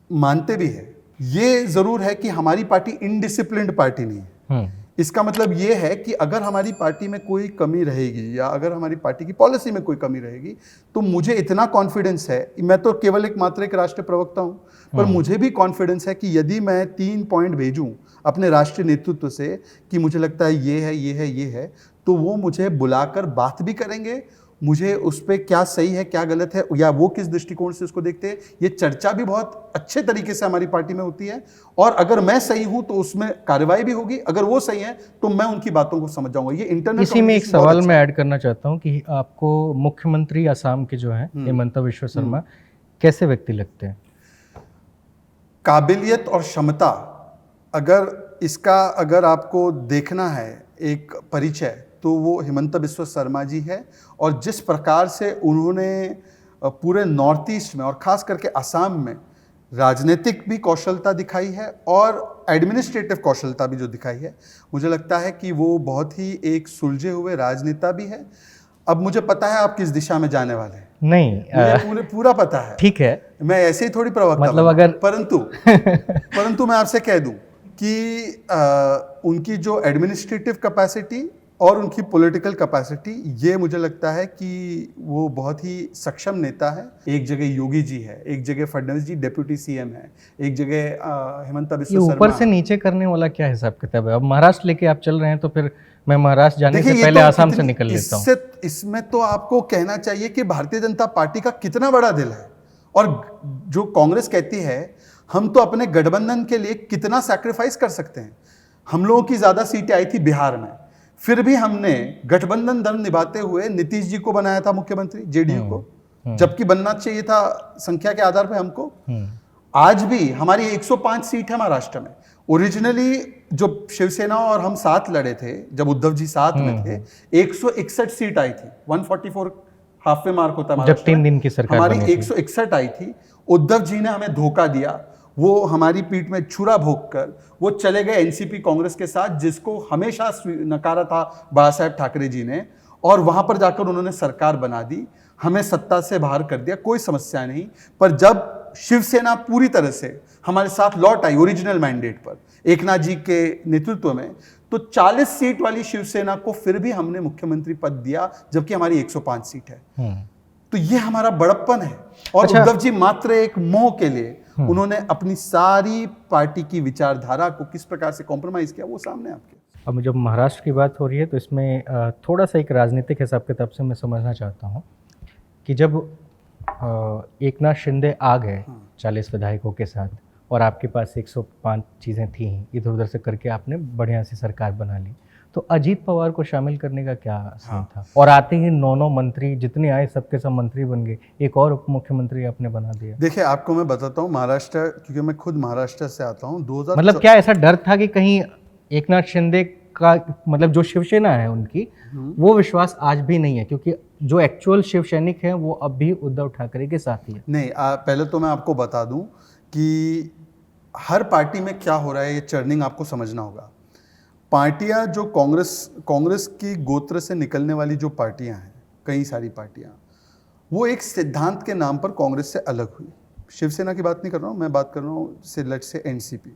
Speaker 2: मानते भी हैं। ये जरूर है कि हमारी पार्टी इनडिसिप्लिन्ड पार्टी नहीं है। इसका मतलब ये है कि अगर हमारी पार्टी में कोई कमी रहेगी या अगर हमारी पार्टी की पॉलिसी में कोई कमी रहेगी तो मुझे इतना कॉन्फिडेंस है, मैं तो केवल एक राष्ट्रीय प्रवक्ता हूं, पर मुझे भी कॉन्फिडेंस है कि यदि मैं 3 पॉइंट भेजूं अपने राष्ट्रीय नेतृत्व से कि मुझे लगता है ये है, ये है, ये है, तो वो मुझे बुलाकर बात भी करेंगे, मुझे उस पर क्या सही है क्या गलत है या वो किस दृष्टिकोण से उसको देखते हैं, ये चर्चा भी बहुत अच्छे तरीके से हमारी पार्टी में होती है। और अगर मैं सही हूं तो उसमें कार्रवाई भी होगी, अगर वो सही है तो मैं उनकी बातों को समझ जाऊंगा। ये इंटरनेट
Speaker 1: इसी में एक सवाल मैं ऐड करना चाहता हूं कि आपको मुख्यमंत्री असम के जो हैं हिमंता बिश्व शर्मा कैसे व्यक्ति लगते हैं?
Speaker 2: काबिलियत और क्षमता, अगर आपको देखना है एक परिचय तो वो हिमंता बिस्वा शर्मा जी है। और जिस प्रकार से उन्होंने पूरे नॉर्थ ईस्ट में और खास करके असम में राजनीतिक भी कौशलता दिखाई है और एडमिनिस्ट्रेटिव कौशलता भी जो दिखाई है, मुझे लगता है कि वो बहुत ही एक सुलझे हुए राजनेता भी है। अब मुझे पता है आप किस दिशा में जाने वाले हैं,
Speaker 1: नहीं
Speaker 2: मुझे पूरा पता है,
Speaker 1: ठीक है,
Speaker 2: मैं ऐसे ही थोड़ी प्रवक्ता
Speaker 1: मतलब अगर
Speaker 2: परंतु मैं आपसे कह दूं कि उनकी जो एडमिनिस्ट्रेटिव कैपेसिटी और उनकी पॉलिटिकल कैपेसिटी, ये मुझे लगता है कि वो बहुत ही सक्षम नेता है। एक जगह योगी जी है, एक जगह फडणवीस जी डेप्यूटी सीएम है, एक जगह हिमंता बिस्वा शर्मा।
Speaker 1: ऊपर से नीचे करने वाला क्या हिसाब किताब है? अब महाराष्ट्र लेके आप चल रहे हैं तो फिर मैं महाराष्ट्र जाने से पहले आसाम से निकल लेता हूँ।
Speaker 2: इसमें तो आपको कहना चाहिए कि भारतीय जनता पार्टी का कितना बड़ा दिल है। और जो कांग्रेस कहती है हम तो अपने गठबंधन के लिए कितना सैक्रिफाइस कर सकते हैं। हम लोगों की ज्यादा सीटें आई थी बिहार में, फिर भी हमने गठबंधन धर्म निभाते हुए नीतीश जी को बनाया था मुख्यमंत्री, जेडीयू को, जबकि बनना चाहिए था संख्या के आधार पर हमको। आज भी हमारी 105 सीट है महाराष्ट्र में। ओरिजिनली जो शिवसेना और हम साथ लड़े थे, जब उद्धव जी साथ में थे, 161 सीट आई थी। 144 हाफ वे मार्क होता है
Speaker 1: जब 3 दिन की सरकार
Speaker 2: हमारी 161 आई थी। उद्धव जी ने हमें धोखा दिया, वो हमारी पीठ में छुरा भोंक कर वो चले गए एनसीपी कांग्रेस के साथ, जिसको हमेशा नकारा था बाला साहेब ठाकरे जी ने, और वहां पर जाकर उन्होंने सरकार बना दी, हमें सत्ता से बाहर कर दिया, कोई समस्या नहीं। पर जब शिवसेना पूरी तरह से हमारे साथ लौट आई ओरिजिनल मैंडेट पर एकनाथ जी के नेतृत्व में, तो 40 सीट वाली शिवसेना को फिर भी हमने मुख्यमंत्री पद दिया, जबकि हमारी 105 सीट है। तो ये हमारा बड़प्पन है। और
Speaker 1: अच्छा,
Speaker 2: उद्धव जी मात्र एक मोह के लिए उन्होंने अपनी सारी पार्टी की विचारधारा को किस प्रकार से कॉम्प्रोमाइज किया, वो सामने आपके।
Speaker 1: अब जब महाराष्ट्र की बात हो रही है तो इसमें थोड़ा सा एक राजनीतिक हिसाब किताब से मैं समझना चाहता हूँ कि जब एकनाथ शिंदे आ गए 40 विधायकों के साथ और आपके पास 105 चीज़ें थी, इधर उधर से करके आपने बढ़िया सी सरकार बना ली, तो अजीत पवार को शामिल करने का क्या सीन था? और आते ही 9 मंत्री जितने आए सबके सब मंत्री बन गए, एक और उप मुख्यमंत्री आपने बना दिया।
Speaker 2: देखिए आपको मैं बताता हूँ, महाराष्ट्र, क्योंकि मैं खुद महाराष्ट्र से आता हूँ, 2000
Speaker 1: मतलब क्या ऐसा डर था कि कहीं एकनाथ शिंदे का, मतलब जो शिवसेना है उनकी, वो विश्वास आज भी नहीं है? क्योंकि जो एक्चुअल शिव सैनिक हैं वो अब भी उद्धव ठाकरे के साथ ही है।
Speaker 2: नहीं, पहले तो मैं आपको बता दूं कि हर पार्टी में क्या हो रहा है, ये चर्निंग आपको समझना होगा। पार्टियां जो कांग्रेस की गोत्र से निकलने वाली जो पार्टियां हैं, कई सारी पार्टियां, वो एक सिद्धांत के नाम पर कांग्रेस से अलग हुई। शिवसेना की बात नहीं कर रहा हूं मैं, बात कर रहा हूं लेट्स से एनसीपी।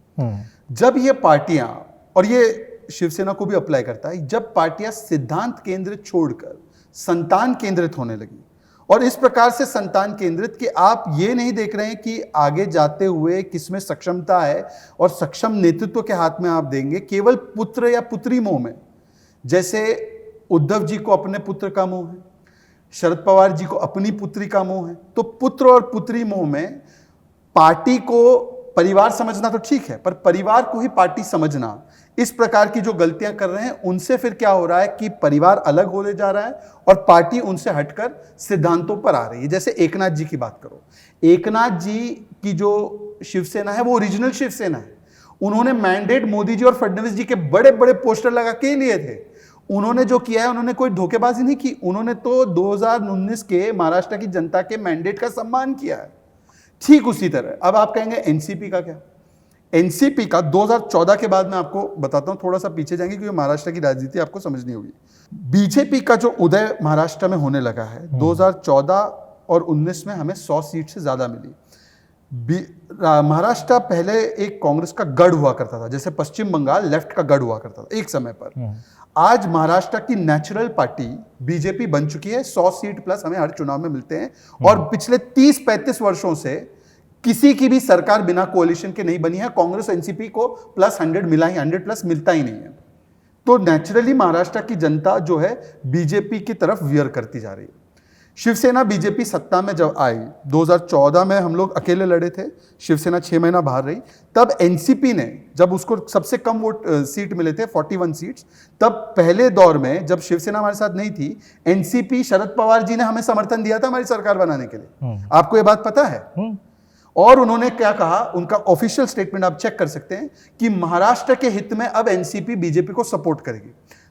Speaker 2: जब ये पार्टियां, और ये शिवसेना को भी अप्लाई करता है, जब पार्टियां सिद्धांत केंद्रित छोड़कर संतान केंद्रित होने लगी, और इस प्रकार से संतान केंद्रित कि आप ये नहीं देख रहे हैं कि आगे जाते हुए किसमें सक्षमता है और सक्षम नेतृत्व के हाथ में आप देंगे, केवल पुत्र या पुत्री मोह में। जैसे उद्धव जी को अपने पुत्र का मोह है, शरद पवार जी को अपनी पुत्री का मोह है, तो पुत्र और पुत्री मोह में पार्टी को परिवार समझना तो ठीक है, पर परिवार को ही पार्टी समझना, इस प्रकार की जो गलतियां कर रहे हैं, उनसे फिर क्या हो रहा है कि परिवार अलग होने जा रहा है और पार्टी उनसे हटकर सिद्धांतों पर आ रही है। जैसे एकनाथ जी की बात करो, एकनाथ जी की जो शिवसेना है वो ओरिजिनल शिवसेना है। उन्होंने मैंडेट मोदी जी और फडणवीस जी के बड़े बड़े पोस्टर लगा के लिए थे। उन्होंने जो किया है, उन्होंने कोई धोखेबाजी नहीं की, उन्होंने तो 2019 के महाराष्ट्र की जनता के मैंडेट का सम्मान किया है। ठीक उसी तरह अब आप कहेंगे एनसीपी का क्या? एनसीपी का 2014 के बाद मैं आपको बताता हूं, थोड़ा सा पीछे जाएंगे क्योंकि महाराष्ट्र की राजनीति आपको समझनी होगी। बीजेपी का जो उदय महाराष्ट्र में होने लगा है, 2014 और 19 में हमें 100 सीट से ज्यादा मिली। महाराष्ट्र पहले एक कांग्रेस का गढ़ हुआ करता था, जैसे पश्चिम बंगाल लेफ्ट का गढ़ हुआ करता था एक समय पर। आज महाराष्ट्र की नेचुरल पार्टी बीजेपी बन चुकी है। 100 सीट प्लस हमें हर चुनाव में मिलते हैं, और पिछले 30-35 वर्षों से किसी की भी सरकार बिना कोalition के नहीं बनी है। कांग्रेस एनसीपी को प्लस 100 मिला ही, 100 प्लस मिलता ही नहीं है। तो नेचुरली महाराष्ट्र की जनता जो है बीजेपी की तरफ वियर करती जा रही है। शिवसेना बीजेपी सत्ता में जब आई 2014 में, हम लोग अकेले लड़े थे, शिवसेना 6 महीना बाहर रही। तब एनसीपी ने, जब उसको सबसे कम वोट सीट मिले थे 41 सीट्स, तब पहले दौर में जब शिवसेना हमारे साथ नहीं थी, एनसीपी शरद पवार जी ने हमें समर्थन दिया था हमारी सरकार बनाने के लिए। आपको ये बात पता है? और उन्होंने क्या कहा, उनका ऑफिशियल स्टेटमेंट आप चेक कर सकते हैं कि महाराष्ट्र के हित में अब एनसीपी बीजेपी को सपोर्ट करेगी।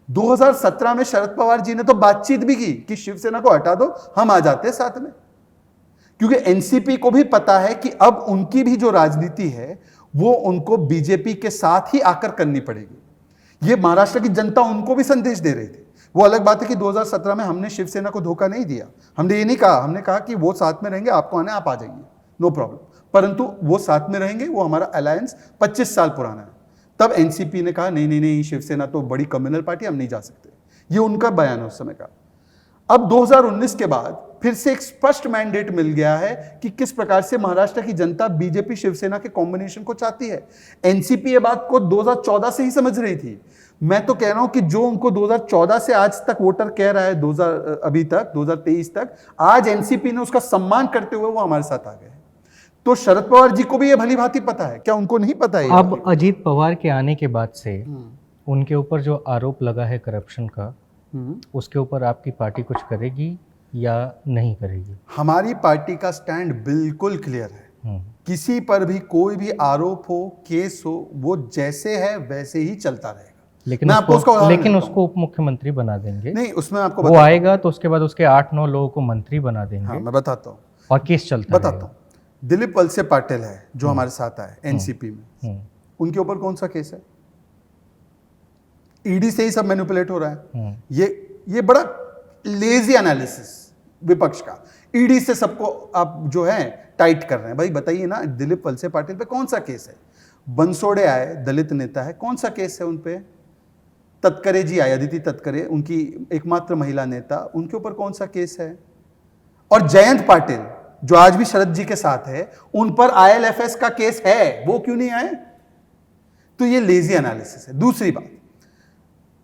Speaker 2: 2017 में शरद पवार जी ने तो बातचीत भी की कि शिवसेना को हटा दो, हम आ जाते हैं साथ में, क्योंकि एनसीपी को भी पता है कि अब उनकी भी जो राजनीति है वो उनको बीजेपी के साथ ही आकर करनी पड़ेगी। ये महाराष्ट्र की जनता उनको भी संदेश दे रही थी। वो अलग बात है कि 2017 में हमने शिवसेना को धोखा नहीं दिया, हमने ये नहीं कहा, हमने कहा कि वो साथ में रहेंगे, आपको आना है आप आ जाइए, नो प्रॉब्लम, परंतु वो साथ में रहेंगे, वो हमारा अलायंस 25 साल पुराना है। तब एनसीपी ने कहा नहीं नहीं नहीं, शिवसेना तो बड़ी कम्युनल पार्टी, हम नहीं जा सकते। ये उनका बयान है उस समय का। अब 2019 के बाद फिर से एक स्पष्ट मैंडेट मिल गया है कि किस प्रकार से महाराष्ट्र की जनता बीजेपी शिवसेना के कॉम्बिनेशन को चाहती है। एनसीपी ये बात को 2014 से ही समझ रही थी। मैं तो कह रहा हूं कि जो उनको 2014 से आज तक वोटर कह रहा है, 2023 तक, आज एनसीपी ने उसका सम्मान करते हुए वो हमारे साथ आ गए। तो शरद पवार जी को भी ये भली भांति पता है, क्या उनको नहीं पता है?
Speaker 1: अब अजीत पवार के आने के बाद से उनके ऊपर जो आरोप लगा है करप्शन का, उसके ऊपर आपकी पार्टी कुछ करेगी या नहीं करेगी?
Speaker 2: हमारी पार्टी का स्टैंड बिल्कुल क्लियर है। किसी पर भी कोई भी आरोप हो, केस हो, वो जैसे है वैसे ही चलता रहेगा।
Speaker 1: लेकिन उसको उप मुख्यमंत्री बना देंगे।
Speaker 2: नहीं, उसमें आपको
Speaker 1: वो आएगा तो उसके बाद उसके 8-9 लोगों को मंत्री बना देंगे।
Speaker 2: हाँ, मैं बताता हूँ।
Speaker 1: और केस चलता
Speaker 2: बताता हूँ। दिलीप वलसे पाटिल है जो हमारे साथ आए एनसीपी में, उनके ऊपर कौन सा केस है? ईडी से ही सब मैनिपुलेट हो रहा है। ये बड़ा लेजी एनालिसिस विपक्ष का। ईडी से सबको आप जो है टाइट कर रहे हैं। भाई बताइए ना, दिलीप वलसे पाटिल पे कौन सा केस है? बंसोड़े आए, दलित नेता है, कौन सा केस है उन पे? ततकरे जी आए, अदिति ततकरे, उनकी एकमात्र महिला नेता, उनके ऊपर कौन सा केस है? और जयंत पाटिल जो आज भी शरद जी के साथ है, उन पर आईएलएफएस का केस है, वो क्यों नहीं आए? तो ये लेजी एनालिसिस है। दूसरी बात,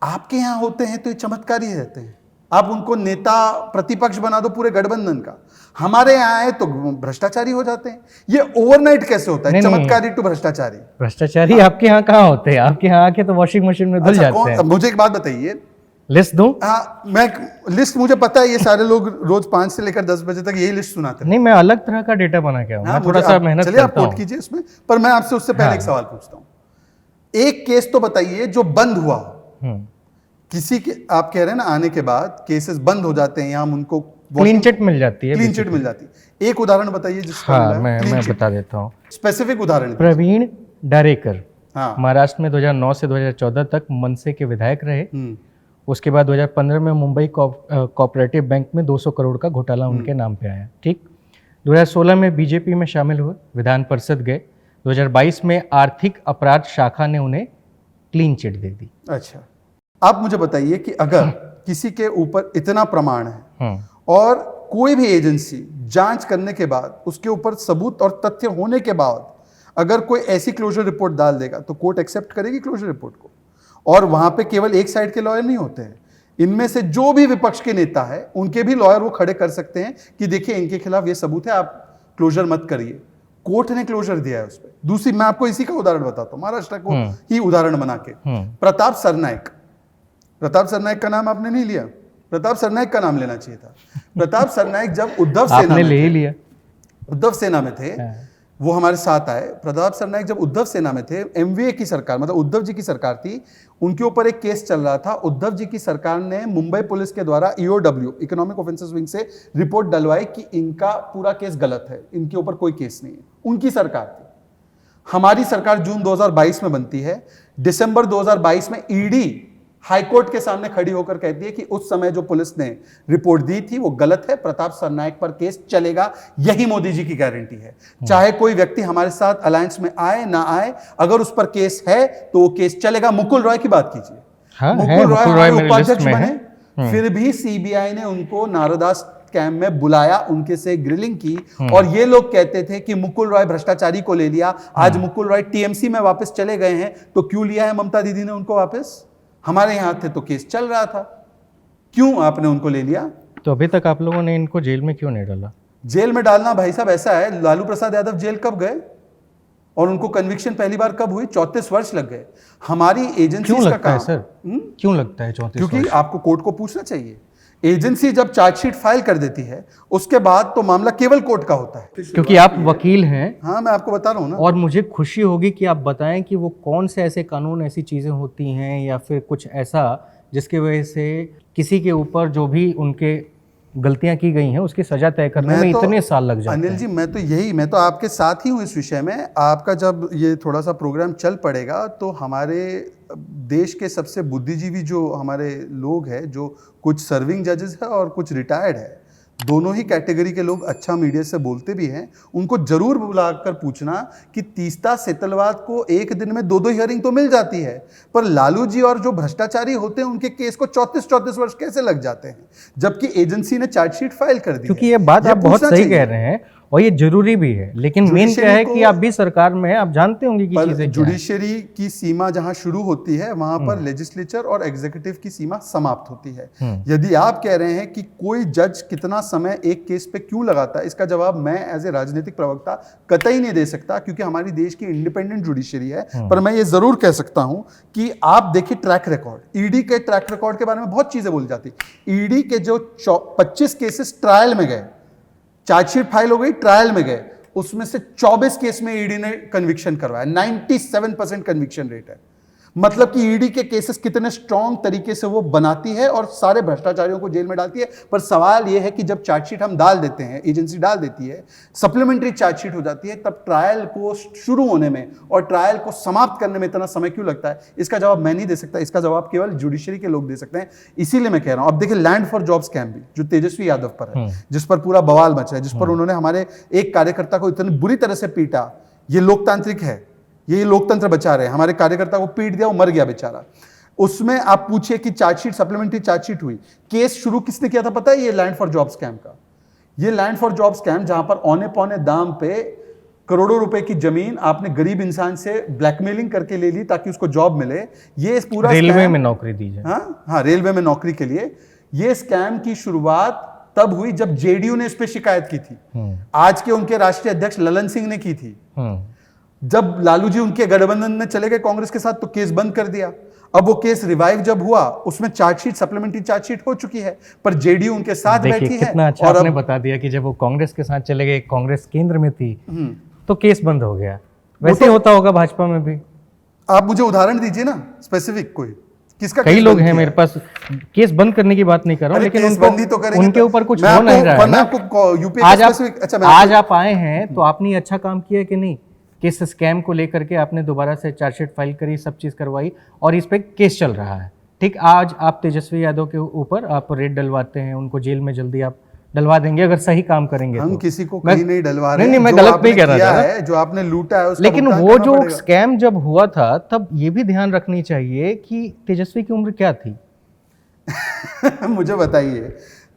Speaker 2: आपके यहां होते हैं तो ये चमत्कारी ही रहते हैं। आप उनको नेता प्रतिपक्ष बना दो पूरे गठबंधन का, हमारे यहां आए तो भ्रष्टाचारी हो जाते हैं। ये ओवरनाइट कैसे होता है? चमत्कारी टू भ्रष्टाचारी।
Speaker 1: भ्रष्टाचारी आपके यहाँ कहाँ होते हैं? आपके यहाँ आके तो वॉशिंग मशीन में धुल जाते हैं।
Speaker 2: मुझे एक बात बताइए,
Speaker 1: लिस्ट दूं?
Speaker 2: हाँ, मैं लिस्ट, मुझे पता है ये सारे लोग रोज 5 से लेकर 10 बजे तक यही लिस्ट सुनाते हैं।
Speaker 1: नहीं, मैं अलग तरह का डेटा बना के आऊँ। मैं थोड़ा सा मेहनत
Speaker 2: चलिए आप कोट कीजिए इसमें, पर मैं आपसे उससे पहले एक सवाल पूछता हूँ। एक केस तो बताइए जो बंद हुआ हो। किसी के, आप कह रहे हैं ना आने के बाद केसेस बंद हो जाते हैं, यहाँ उनको
Speaker 1: क्लीन चिट मिल जाती है।
Speaker 2: क्लीन चिट मिल जाती है। एक उदाहरण बताइए जिसका
Speaker 1: हाँ, मैं बता देता हूँ।
Speaker 2: स्पेसिफिक उदाहरण।
Speaker 1: प्रवीण डारेकर,
Speaker 2: हाँ,
Speaker 1: महाराष्ट्र में 2009 से 2014 तक मनसे के विधायक रहे। उसके बाद 2015 में मुंबई कोऑपरेटिव बैंक में 200 करोड़ का घोटाला उनके नाम पे आया। ठीक, 2016 में बीजेपी में शामिल हुए, विधान परिषद गए। 2022 में आर्थिक अपराध शाखा ने उन्हें क्लीन चिट दे दी।
Speaker 2: अच्छा, आप मुझे बताइए कि अगर किसी के ऊपर इतना प्रमाण है और कोई भी एजेंसी जांच करने के बाद उसके ऊपर सबूत और तथ्य होने के बाद अगर कोई ऐसी क्लोजर रिपोर्ट डाल देगा तो कोर्ट एक्सेप्ट करेगी क्लोजर रिपोर्ट को? और वहां पे केवल एक साइड के लॉयर नहीं होते हैं, इनमें से जो भी विपक्ष के नेता है उनके भी लॉयर वो खड़े कर सकते हैं कि देखिए इनके खिलाफ ये सबूत है, आप क्लोजर मत करिए। कोर्ट ने क्लोजर दिया है उस पर। दूसरी, मैं आपको इसी का उदाहरण बताता हूं, महाराष्ट्र को ही उदाहरण बना के। प्रताप सरनाइक, प्रताप सरनाइक का नाम आपने नहीं लिया, प्रताप सरनाइक का नाम लेना चाहिए था। प्रताप सरनाइक जब उद्धव सेना में थे, वो हमारे साथ आए। प्रताप सरनाइक जब उद्धव सेना में थे, एमवीए की सरकार, मतलब उद्धव जी की सरकार थी, उनके ऊपर एक केस चल रहा था। उद्धव जी की सरकार ने मुंबई पुलिस के द्वारा ईओडब्ल्यू, इकोनॉमिक ऑफेंसेस विंग से रिपोर्ट डलवाई कि इनका पूरा केस गलत है, इनके ऊपर कोई केस नहीं है। उनकी सरकार थी। हमारी सरकार जून 2022 में बनती है। दिसंबर 2022 में ईडी हाईकोर्ट के सामने खड़ी होकर कहती है कि उस समय जो पुलिस ने रिपोर्ट दी थी वो गलत है, प्रताप सरनायक पर केस चलेगा, यही मोदी जी की गारंटी है। चाहे कोई व्यक्ति हमारे साथ अलायंस में आए ना आए, अगर उस पर केस है तो वो केस चलेगा। मुकुल रॉय की बात कीजिए,
Speaker 1: हाँ,
Speaker 2: मुकुल रॉय हमारे उपाध्यक्ष
Speaker 1: में
Speaker 2: बने, फिर भी सीबीआई ने उनको नारदास कैंप में बुलाया, उनके से ग्रिलिंग की, और ये लोग कहते थे कि मुकुल रॉय भ्रष्टाचारी को ले लिया। आज मुकुल रॉय टीएमसी में वापस चले गए हैं, तो क्यों लिया है ममता दीदी ने उनको वापस? हमारे यहां थे तो केस चल रहा था, क्यों आपने उनको ले लिया?
Speaker 1: तो अभी तक आप लोगों ने इनको जेल में क्यों नहीं डाला?
Speaker 2: जेल में डालना भाई साहब ऐसा है, लालू प्रसाद यादव जेल कब गए और उनको कन्विक्शन पहली बार कब हुई? 34 वर्ष लग गए। हमारी एजेंसी
Speaker 1: क्यों लगता है सर? क्यों लगता है 34
Speaker 2: क्योंकि आपको कोर्ट को पूछना चाहिए। एजेंसी जब चार्जशीट फाइल कर देती है उसके बाद तो मामला केवल कोर्ट का होता है।
Speaker 1: क्योंकि आप वकील हैं।
Speaker 2: हाँ, मैं आपको बता रहा हूँ ना।
Speaker 1: और मुझे खुशी होगी कि आप बताएं कि वो कौन से ऐसे कानून, ऐसी चीज़ें होती हैं या फिर कुछ ऐसा जिसके वजह से किसी के ऊपर जो भी उनके गलतियां की गई हैं उसकी सजा तय करने में इतने साल लग जाते हैं।
Speaker 2: अनिल जी, मैं तो आपके साथ ही हूँ इस विषय में। आपका जब ये थोड़ा सा प्रोग्राम चल पड़ेगा तो हमारे देश के सबसे बुद्धिजीवी जो हमारे लोग हैं, जो कुछ सर्विंग जजेस है और कुछ रिटायर्ड है, दोनों ही कैटेगरी के लोग अच्छा मीडिया से बोलते भी हैं, उनको जरूर बुलाकर पूछना कि तीस्ता सेतलवाद को एक दिन में 2-2 हियरिंग तो मिल जाती है, पर लालू जी और जो भ्रष्टाचारी होते हैं उनके केस को 34-34 वर्ष कैसे लग जाते हैं, जबकि एजेंसी ने चार्जशीट फाइल कर दी।
Speaker 1: क्योंकि ये बात आप बहुत सही कह रहे हैं और ये जरूरी भी है, लेकिन मेन क्या है कि आप भी सरकार में हैं, आप जानते होंगे कि चीजें
Speaker 2: जुडिशरी की सीमा जहां शुरू होती है वहां पर लेजिस्लेचर और एग्जीक्यूटिव की सीमा समाप्त होती है। यदि आप कह रहे हैं कि कोई जज कितना समय एक केस पे क्यों लगाता है, इसका जवाब मैं एज ए राजनीतिक प्रवक्ता कतई नहीं दे सकता, क्योंकि हमारी देश की इंडिपेंडेंट जुडिशरी है। पर मैं ये जरूर कह सकता हूं कि आप देखिए ट्रैक रिकॉर्ड, ईडी के ट्रैक रिकॉर्ड के बारे में बहुत चीजें बोली जाती। ईडी के जो 25 केसेस ट्रायल में गए, चार्जशीट फाइल हो गई, ट्रायल में गए, उसमें से 24 केस में ईडी ने कन्विक्शन करवाया। 97% कन्विक्शन रेट है। मतलब कि ईडी के केसेस कितने स्ट्रॉन्ग तरीके से वो बनाती है और सारे भ्रष्टाचारियों को जेल में डालती है। पर सवाल ये है कि जब चार्जशीट हम डाल देते हैं, एजेंसी डाल देती है, सप्लीमेंट्री चार्जशीट हो जाती है, तब ट्रायल को शुरू होने में और ट्रायल को समाप्त करने में इतना समय क्यों लगता है? इसका जवाब मैं नहीं दे सकता, इसका जवाब केवल जुडिशरी के लोग दे सकते हैं। इसीलिए मैं कह रहा हूं, अब देखिए लैंड फॉर जॉब स्कैम भी जो तेजस्वी यादव पर है, जिस पर पूरा बवाल मचा है, जिस पर उन्होंने हमारे एक कार्यकर्ता को इतनी बुरी तरह से पीटा। ये लोकतांत्रिक है, ये लोकतंत्र बचा रहे हैं। हमारे कार्यकर्ता को पीट दिया, वो मर गया बेचारा। उसमें आप पूछिए कि चार्जशीट, सप्लीमेंट्री चार्जशीट हुई, केस शुरू किसने किया था पता है? ये लैंड फॉर जॉब स्कैम का। ये लैंड फॉर जॉब स्कैम जहां पर औने पौने दाम पे करोड़ों रुपए की जमीन आपने गरीब इंसान से ब्लैकमेलिंग करके ले ली ताकि उसको जॉब मिले। ये पूरा
Speaker 1: रेलवे में नौकरी दी जाए।
Speaker 2: हाँ, रेलवे में नौकरी के लिए। ये स्कैम की शुरुआत तब हुई जब जेडीयू ने इस पर शिकायत की थी। आज के उनके राष्ट्रीय अध्यक्ष ललन सिंह ने की थी। जब लालू जी उनके गठबंधन में चले गए कांग्रेस के साथ तो केस बंद कर दिया। अब वो केस रिवाइव जब हुआ उसमें चार्जशीट, सप्लीमेंट्री चार्जशीट हो चुकी है, पर जेडीयू उनके साथ बैठी है।
Speaker 1: कितना अच्छा आपने बता दिया कि जब वो कांग्रेस के साथ चले गए, कांग्रेस केंद्र में थी, तो केस बंद हो गया। वैसे होता होगा भाजपा में भी।
Speaker 2: आप मुझे उदाहरण दीजिए ना, स्पेसिफिक कोई किसका।
Speaker 1: कई लोग हैं मेरे पास, केस बंद करने की बात नहीं कर रहा हूँ, लेकिन उनके ऊपर कुछ हो नहीं रहा है ना। आज आप आए हैं तो आपने अच्छा काम किया कि नहीं? किस स्कैम को लेकर के आपने दोबारा से चार्जशीट फाइल करी, सब चीज़ करवाई और इस पे केस चल रहा है। ठीक, आज आप तेजस्वी यादव के ऊपर आप रेड डलवाते हैं, उनको जेल में जल्दी आप डलवा देंगे अगर सही काम करेंगे।
Speaker 2: हम किसी को कहीं नहीं डलवा रहे।
Speaker 1: नहीं, मैं गलत नहीं कह रहा था।
Speaker 2: जो आपने लूटा है उसका
Speaker 1: लेकिन वो जो स्कैम जब हुआ था तब ये भी ध्यान रखनी चाहिए कि तेजस्वी की उम्र क्या थी।
Speaker 2: मुझे बताइए,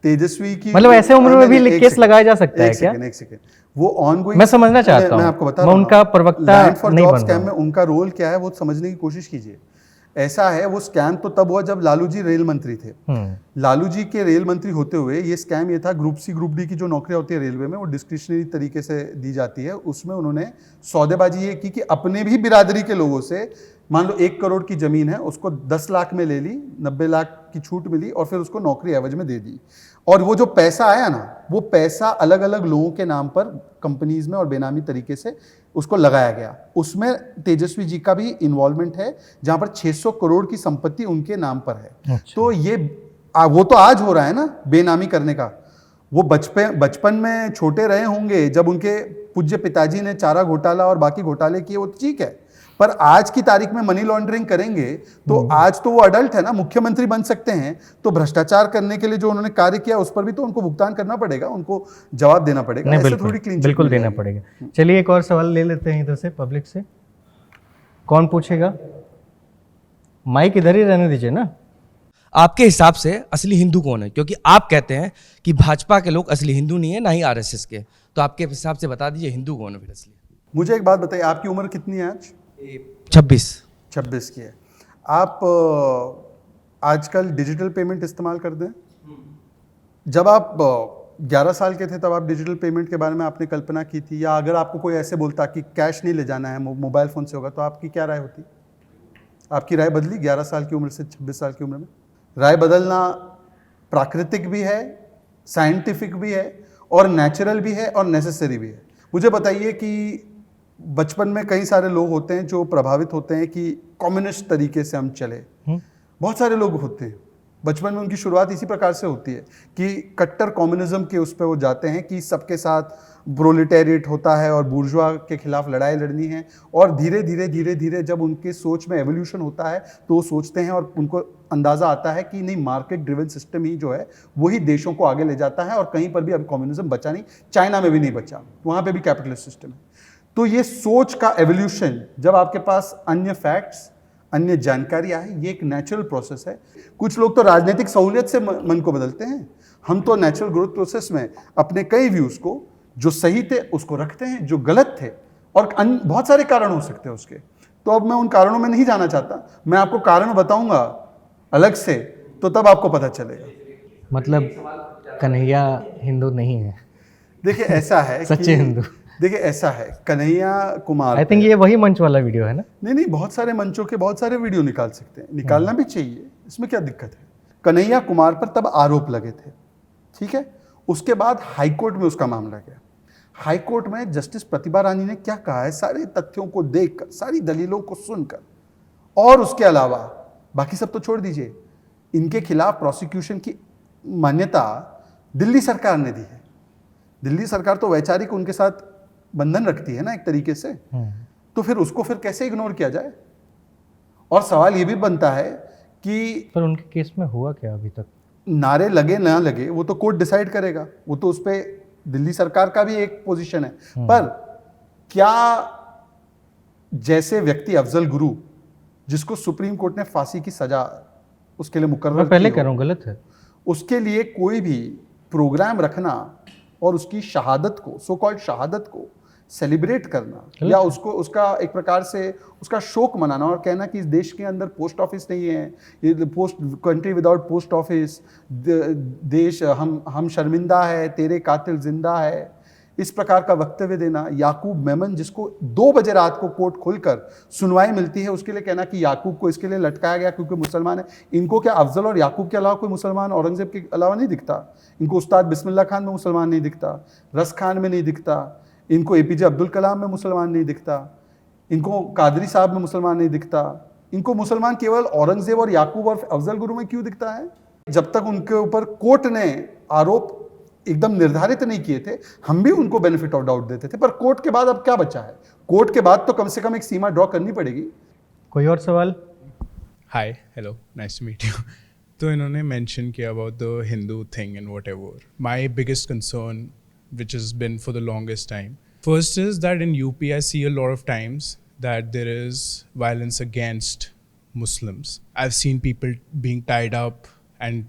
Speaker 2: तेजस्वी की
Speaker 1: मतलब ऐसे उम्र में भी केस लगाया जा सकता है क्या?
Speaker 2: एक सेकंड, वो ऑनगोइंग,
Speaker 1: मैं समझना चाहता हूं,
Speaker 2: मैं आपको बता रहा हूं,
Speaker 1: उनका प्रवक्ता नहीं बन रहा।
Speaker 2: में उनका रोल क्या है वो समझने की कोशिश कीजिए। ऐसा है, वो स्कैम तो तब हुआ जब लालू जी रेल मंत्री थे। लालू जी के रेल मंत्री होते हुए ये स्कैम ये था, ग्रुप सी ग्रुप डी की जो नौकरियां होती है रेलवे में वो डिस्क्रिशनरी तरीके से दी जाती है। उसमें उन्होंने सौदेबाजी ये की कि अपने भी बिरादरी के लोगों से, मान लो 1 करोड़ की जमीन है, उसको 10 लाख में ले ली, 90 लाख की छूट मिली और फिर उसको नौकरी एवज में दे दी। और वो जो पैसा आया ना, वो पैसा अलग अलग लोगों के नाम पर कंपनीज में और बेनामी तरीके से उसको लगाया गया। उसमें तेजस्वी जी का भी इन्वॉल्वमेंट है, जहां पर 600 करोड़ की संपत्ति उनके नाम पर है। अच्छा। तो ये वो तो आज हो रहा है ना बेनामी करने का। वो बचपन में छोटे रहे होंगे जब उनके पूज्य पिताजी ने चारा घोटाला और बाकी घोटाले किए, वो ठीक है, पर आज की तारीख में मनी लॉन्ड्रिंग करेंगे तो आज तो वो अडल्ट है ना, मुख्यमंत्री बन सकते हैं, तो भ्रष्टाचार करने के लिए जो उन्होंने कार्य किया उस पर भी तो उनको भुगतान करना पड़ेगा, उनको जवाब देना पड़ेगा।
Speaker 1: नहीं,
Speaker 2: ऐसे
Speaker 1: बिल्कुल
Speaker 2: थोड़ी क्लीन चिट
Speaker 1: बिल्कुल
Speaker 2: मिल
Speaker 1: देना
Speaker 2: जाएगी।
Speaker 1: पड़ेगा। चलिए एक और सवाल ले लेते हैं इधर से, पब्लिक से। कौन पूछेगा? माइक इधर ही रहने दीजिए ना।
Speaker 4: आपके हिसाब से असली हिंदू कौन है? क्योंकि आप कहते हैं कि भाजपा के लोग असली हिंदू नहीं है, ना ही आरएसएस के, तो आपके हिसाब से बता दीजिए हिंदू कौन है फिर असली?
Speaker 2: मुझे एक बात बताइए, आपकी उम्र कितनी है आज?
Speaker 4: 26
Speaker 2: की है। आप आजकल डिजिटल पेमेंट इस्तेमाल करते हैं? जब आप 11 साल के थे तब आप डिजिटल पेमेंट के बारे में आपने कल्पना की थी? या अगर आपको कोई ऐसे बोलता कि कैश नहीं ले जाना है, मोबाइल फ़ोन से होगा, तो आपकी क्या राय होती? आपकी राय बदली 11 साल की उम्र से 26 साल की उम्र में? राय बदलना प्राकृतिक भी है, साइंटिफिक भी है, और नेचुरल भी है, और नेसेसरी भी है। मुझे बताइए कि बचपन में कई सारे लोग होते हैं जो प्रभावित होते हैं कि कम्युनिस्ट तरीके से हम चले। बहुत सारे लोग होते हैं बचपन में, उनकी शुरुआत इसी प्रकार से होती है कि कट्टर कम्युनिज्म के उस पर वो जाते हैं कि सबके साथ प्रोलेटेरिएट होता है और बुर्जुआ के खिलाफ लड़ाई लड़नी है, और धीरे धीरे धीरे धीरे जब उनके सोच में एवोल्यूशन होता है तो वो सोचते हैं और उनको अंदाज़ा आता है कि नहीं, मार्केट ड्रिवन सिस्टम ही जो है वही देशों को आगे ले जाता है, और कहीं पर भी अब कम्युनिज्म बचा नहीं, चाइना में भी नहीं बचा, वहाँ पर भी कैपिटलिस्ट सिस्टम है। तो ये सोच का एवोल्यूशन, जब आपके पास अन्य फैक्ट्स, अन्य जानकारी आए, ये एक नेचुरल प्रोसेस है। कुछ लोग तो राजनीतिक सहूलियत से मन को बदलते हैं, हम तो नेचुरल ग्रोथ प्रोसेस में अपने कई व्यूज़ को जो सही थे उसको रखते हैं, जो गलत थे, और बहुत सारे कारण हो सकते हैं उसके। तो अब मैं उन कारणों में नहीं जाना चाहता, मैं आपको कारण बताऊंगा अलग से, तो तब आपको पता चलेगा।
Speaker 1: मतलब कन्हैया हिंदू नहीं है?
Speaker 2: देखिए ऐसा है
Speaker 1: सच्चे हिंदू।
Speaker 2: देखिए ऐसा है, कन्हैया कुमार,
Speaker 1: आई थिंक ये वही मंच वाला वीडियो है ना?
Speaker 2: नहीं, बहुत सारे मंचों के बहुत सारे वीडियो निकाल सकते हैं, निकालना भी चाहिए, इसमें क्या दिक्कत है। कन्हैया कुमार पर तब आरोप लगे थे, ठीक है। उसके बाद हाईकोर्ट में उसका मामला गया। हाईकोर्ट में जस्टिस प्रतिभा रानी ने क्या कहा है, सारे तथ्यों को देखकर, सारी दलीलों को सुनकर, और उसके अलावा बाकी सब तो छोड़ दीजिए, इनके खिलाफ प्रोसिक्यूशन की मान्यता दिल्ली सरकार ने दी है। दिल्ली सरकार तो वैचारिक उनके साथ बंधन रखती है ना एक तरीके से, तो फिर उसको फिर कैसे इग्नोर किया जाए? और सवाल ये भी बनता है कि
Speaker 1: पर उनके केस में हुआ क्या अभी तक?
Speaker 2: नारे लगे ना लगे वो तो कोर्ट डिसाइड करेगा, वो तो उस पर दिल्ली सरकार का भी एक पोजीशन है। पर क्या जैसे व्यक्ति अफजल गुरु, जिसको सुप्रीम कोर्ट ने फांसी की सजा उसके लिए मुकर्रर
Speaker 1: मैं पहले
Speaker 2: की
Speaker 1: कह रहा हूँ गलत है,
Speaker 2: उसके लिए कोई भी प्रोग्राम रखना और उसकी शहादत को, सो कॉल्ड शहादत को सेलिब्रेट करना, या उसको उसका एक प्रकार से उसका शोक मनाना और कहना कि इस देश के अंदर पोस्ट ऑफिस नहीं है, ये post country without post office, देश हम शर्मिंदा है, तेरे कातिल जिंदा है, इस प्रकार का वक्तव्य देना। याकूब मेमन, जिसको 2 बजे रात को कोर्ट खुलकर सुनवाई मिलती है, उसके लिए कहना कि याकूब को इसके लिए लटकाया गया क्योंकि मुसलमान है। इनको क्या अफजल और याकूब के अलावा कोई मुसलमान औरंगजेब के अलावा नहीं दिखता? इनको उस्ताद बिस्मिल्लाह खान में मुसलमान नहीं दिखता, रस खान में नहीं दिखता, इनको एपीजे अब्दुल कलाम में मुसलमान नहीं दिखता, इनको कादरी साहब में मुसलमान नहीं दिखता, इनको मुसलमान केवल औरंगजेब और याकूब और अफजल गुरु में क्यों दिखता है? जब तक उनके ऊपर कोर्ट ने आरोप एकदम निर्धारित नहीं किए थे, हम भी उनको बेनिफिट ऑफ डाउट देते थे, पर कोर्ट के बाद अब क्या बचा है? कोर्ट के बाद तो कम से कम एक सीमा ड्रॉ करनी पड़ेगी।
Speaker 1: कोई और सवाल?
Speaker 5: Hi, hello, nice to meet you. तो इन्होंने मेंशन किया about the Hindu thing and whatever. My biggest concern which has been for the longest time. First is that in UP I see a lot of times that there is violence against Muslims. I've seen people being tied up and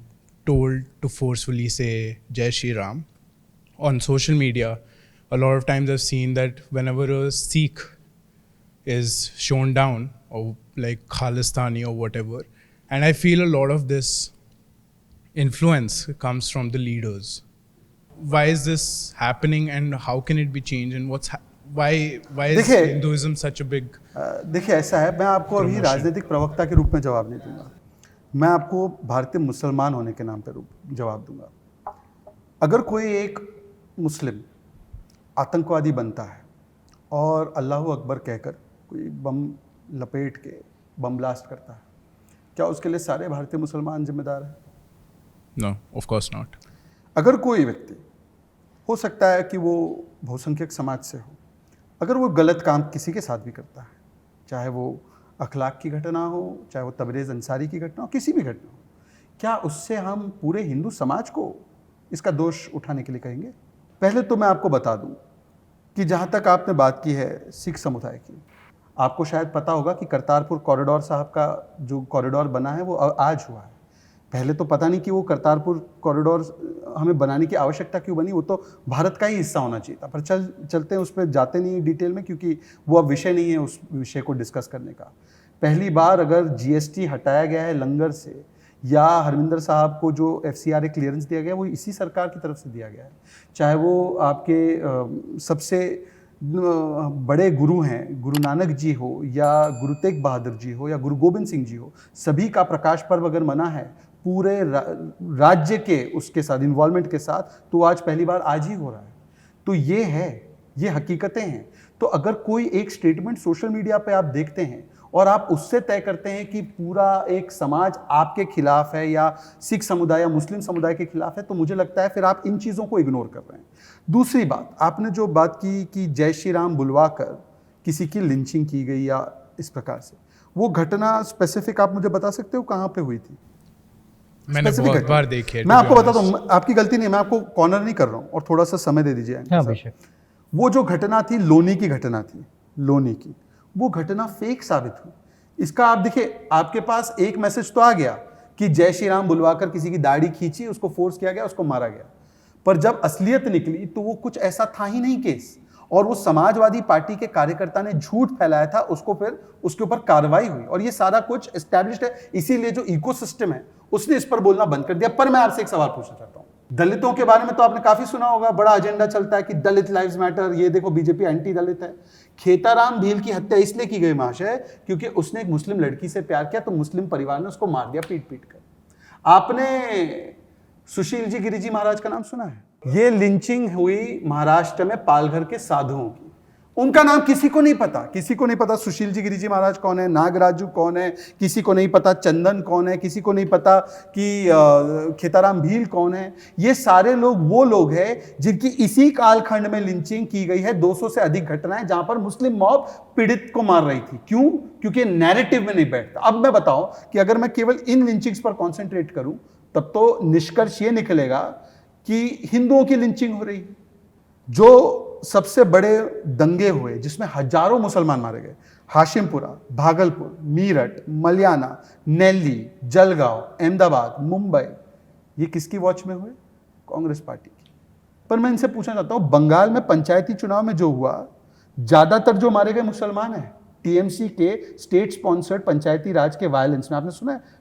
Speaker 5: told to forcefully say Jai Shri Ram. On social media, a lot of times I've seen that whenever a Sikh is shown down, or like Khalistani or whatever, and I feel a lot of this influence comes from the leaders. Why is this happening and how can it be changed, and why is Hinduism such a big?
Speaker 2: देखिए ऐसा है, मैं आपको अभी राजनीतिक प्रवक्ता के रूप में जवाब नहीं दूंगा, मैं आपको भारतीय मुसलमान होने के नाम पर जवाब दूंगा। अगर कोई एक मुस्लिम आतंकवादी बनता है और अल्लाह अकबर कहकर कोई बम लपेट के बम ब्लास्ट करता है, क्या उसके लिए सारे भारतीय मुसलमान जिम्मेदार हैं?
Speaker 5: No, of course not.
Speaker 2: अगर कोई व्यक्ति, हो सकता है कि वो बहुसंख्यक समाज से हो, अगर वो गलत काम किसी के साथ भी करता है, चाहे वो अखलाक की घटना हो, चाहे वो तबरेज़ अंसारी की घटना हो, किसी भी घटना हो, क्या उससे हम पूरे हिंदू समाज को इसका दोष उठाने के लिए कहेंगे? पहले तो मैं आपको बता दूं कि जहाँ तक आपने बात की है सिख समुदाय की, आपको शायद पता होगा कि करतारपुर कॉरिडोर साहब का जो कॉरिडोर बना है वो आज हुआ है। पहले तो पता नहीं कि वो करतारपुर कॉरिडोर हमें बनाने की आवश्यकता क्यों बनी, वो तो भारत का ही हिस्सा होना चाहिए था। पर चलते हैं, उस पर जाते नहीं डिटेल में, क्योंकि वो अब विषय नहीं है उस विषय को डिस्कस करने का। पहली बार अगर जीएसटी हटाया गया है लंगर से, या हरमिंदर साहब को जो FCRA क्लियरेंस दिया गया वो इसी सरकार की तरफ से दिया गया है। चाहे वो आपके सबसे बड़े गुरु हैं, गुरु नानक जी हो या गुरु तेग बहादुर जी हो या गुरु गोबिंद सिंह जी हो, सभी का प्रकाश पर्व अगर मना है पूरे राज्य के उसके साथ इन्वॉल्वमेंट के साथ, तो आज पहली बार आज ही हो रहा है। तो ये है, ये हकीकतें हैं। तो अगर कोई एक स्टेटमेंट सोशल मीडिया पे आप देखते हैं और आप उससे तय करते हैं कि पूरा एक समाज आपके खिलाफ है या सिख समुदाय या मुस्लिम समुदाय के खिलाफ है, तो मुझे लगता है फिर आप इन चीज़ों को इग्नोर कर रहे हैं। दूसरी बात, आपने जो बात की कि जय श्री राम बुलवाकर किसी की लिंचिंग की गई या इस प्रकार से, वो घटना स्पेसिफिक आप मुझे बता सकते हो कहाँ पे हुई थी?
Speaker 5: मैंने
Speaker 2: Specific
Speaker 5: बहुत
Speaker 2: घटना।
Speaker 5: बार देखी है।
Speaker 2: मैं आपको बताता हूँ, आपकी गलती नहीं, मैं आपको कॉर्नर नहीं कर रहा हूँ, और थोड़ा सा समय दे दीजिए।
Speaker 1: हाँ बेशक।
Speaker 2: वो जो घटना थी लोनी की घटना थी, लोनी की, वो घटना फेक साबित हुई। इसका आप देखिए, आपके पास एक मैसेज तो आ गया कि जय श्री राम बुलवाकर किसी की दाढ़ी खींची, उसको फोर्स किया गया, उसको मारा गया। पर जब असलियत निकली तो वो कुछ ऐसा था ही नहीं केस, और वो समाजवादी पार्टी के कार्यकर्ता ने झूठ फैलाया था, उसको फिर उसके ऊपर कार्रवाई हुई, और ये सारा कुछ एस्टैब्लिश्ड है। इसीलिए जो इकोसिस्टम है उसने इस पर बोलना बंद कर दिया। पर मैं आपसे एक सवाल पूछना चाहता हूँ, दलितों के बारे में तो आपने काफी सुना होगा, बड़ा एजेंडा चलता है कि दलित लाइव्स मैटर, ये देखो बीजेपी एंटी दलित है। खेताराम भील की हत्या इसलिए की गई महाशय क्योंकि उसने एक मुस्लिम लड़की से प्यार किया, तो मुस्लिम परिवार ने उसको मार दिया पीट पीट कर। आपने सुशील जी गिरी जी महाराज का नाम सुना है? ये लिंचिंग हुई महाराष्ट्र में पालघर के साधुओं की, उनका नाम किसी को नहीं पता, किसी को नहीं पता सुशील जी गिरी जी महाराज कौन है, नागराजू कौन है, किसी को नहीं पता चंदन कौन है, किसी को नहीं पता कि खेताराम भील कौन है। ये सारे लोग वो लोग हैं जिनकी इसी कालखंड में लिंचिंग की गई है। 200 से अधिक घटनाएं जहां पर मुस्लिम मॉब पीड़ित को मार रही थी। क्यों? क्योंकि नैरेटिव में नहीं बैठता। अब मैं बताऊं कि अगर मैं केवल इन लिंचिंग्स पर कॉन्सेंट्रेट करूं, तब तो निष्कर्ष ये निकलेगा कि हिंदुओं की लिंचिंग हो रही है। जो सबसे बड़े दंगे हुए जिसमें हजारों मुसलमान मारे गए, हाशिमपुरा, भागलपुर, मीरठ, मलियाना, नेल्ली, जलगांव, अहमदाबाद, मुंबई, ये किसकी वॉच में हुए? कांग्रेस पार्टी की। पर मैं इनसे पूछना चाहता हूं, बंगाल में पंचायती चुनाव में जो हुआ, ज्यादातर जो मारे गए मुसलमान हैं। टीएमसी के स्टेट स्पॉन्सर्ड पंचायती राज के वायलेंस में आपने सुना है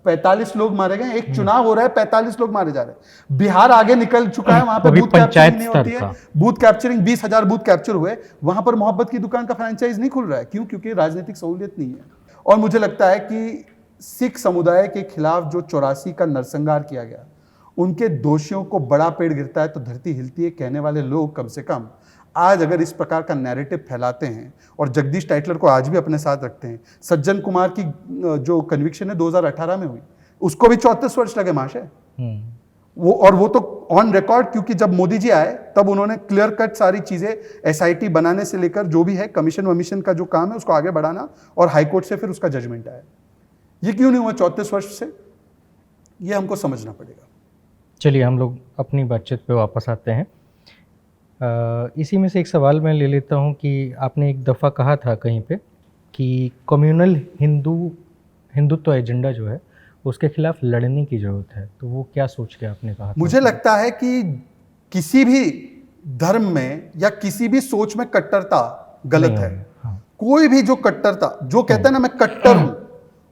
Speaker 2: 45 लोग मारे गए। एक चुनाव हो रहा है, 45 लोग मारे जा रहे हैं। बिहार आगे निकल चुका है, वहां पे बूथ कैप्चरिंग नहीं होती है। बूथ कैप्चरिंग 20,000 बूथ कैप्चर हुए, वहां पर मोहब्बत की दुकान का फ्रेंचाइज नहीं खुल रहा है। क्यों? क्योंकि राजनीतिक सहूलियत नहीं है। और मुझे लगता है कि सिख समुदाय के खिलाफ जो 84 का नरसंहार किया गया, उनके दोषियों को बड़ा पेड़ गिरता है तो धरती हिलती है कहने वाले लोग कम से कम आज अगर इस प्रकार का नैरेटिव फैलाते हैं और जगदीश टाइटलर को आज भी अपने साथ रखते हैं। सज्जन कुमार की जो कन्विक्शन है 2018 में हुई, उसको भी 34 वर्ष लगे महाशय। वो तो ऑन रिकॉर्ड, क्योंकि जब मोदी जी आए तब उन्होंने क्लियर कट सारी चीजें एसआईटी बनाने से लेकर जो भी है कमीशन वमीशन का जो काम है उसको आगे बढ़ाना, और हाईकोर्ट से फिर उसका जजमेंट आया। ये क्यों नहीं हुआ 34 वर्ष से? ये हमको समझना पड़ेगा।
Speaker 1: चलिए हम लोग अपनी बातचीत पे वापस आते हैं। इसी में से एक सवाल मैं ले लेता हूं कि आपने एक दफ़ा कहा था कहीं पे कि कम्युनल हिंदुत्व एजेंडा जो है उसके खिलाफ लड़ने की ज़रूरत है, तो वो क्या सोच के आपने कहा था?
Speaker 2: मुझे लगता है कि किसी भी धर्म में या किसी भी सोच में कट्टरता गलत है।
Speaker 1: हाँ।
Speaker 2: कोई भी जो कट्टरता, जो कहता है ना मैं कट्टर हूं,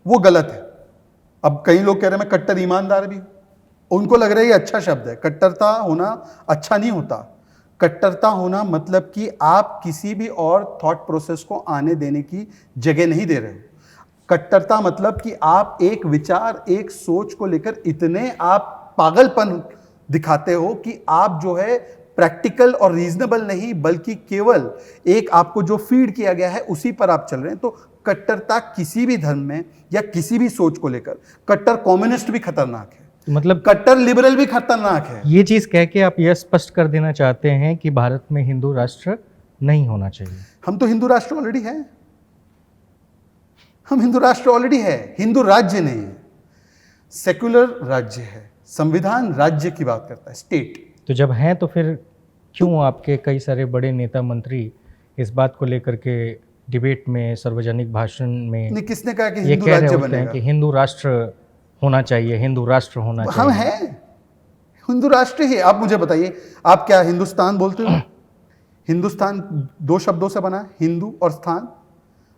Speaker 2: वो गलत है। अब कई लोग कह रहे हैं मैं कट्टर ईमानदार भी हूं, उनको लग रहा है ये अच्छा शब्द है। कट्टरता होना अच्छा नहीं होता। कट्टरता होना मतलब कि आप किसी भी और थॉट प्रोसेस को आने देने की जगह नहीं दे रहे हो। कट्टरता मतलब कि आप एक विचार, एक सोच को लेकर इतने आप पागलपन दिखाते हो कि आप जो है प्रैक्टिकल और रीजनेबल नहीं, बल्कि केवल एक आपको जो फीड किया गया है उसी पर आप चल रहे हैं। तो कट्टरता किसी भी धर्म में या किसी भी सोच को लेकर, कट्टर कम्युनिस्ट भी खतरनाक है,
Speaker 1: मतलब
Speaker 2: कट्टर लिबरल भी खतरनाक है।
Speaker 1: ये चीज़ कह के आप यह स्पष्ट कर देना चाहते हैं कि भारत में हिंदू राष्ट्र नहीं होना चाहिए?
Speaker 2: हम तो हिंदू राष्ट्र ऑलरेडी हैं। हम हिंदू राष्ट्र ऑलरेडी है, हिंदू राज्य नहीं है, सेक्युलर राज्य है। संविधान राज्य की बात करता है, स्टेट।
Speaker 1: तो जब हैं तो फिर क्यों आपके कई सारे बड़े नेता मंत्री इस बात को लेकर के डिबेट में, सार्वजनिक भाषण में
Speaker 2: नहीं, किसने कहा कि
Speaker 1: ये
Speaker 2: हिंदू
Speaker 1: कह रहे
Speaker 2: राज्य
Speaker 1: होते हैं
Speaker 2: बनेगा?
Speaker 1: कि हिंदू राष्ट्र होना चाहिए, हिंदू राष्ट्र होना
Speaker 2: हम
Speaker 1: चाहिए?
Speaker 2: हैं हिंदू राष्ट्र ही। आप मुझे बताइए, आप क्या हिंदुस्तान बोलते हो? हिंदुस्तान दो शब्दों से बना है, हिंदू और स्थान।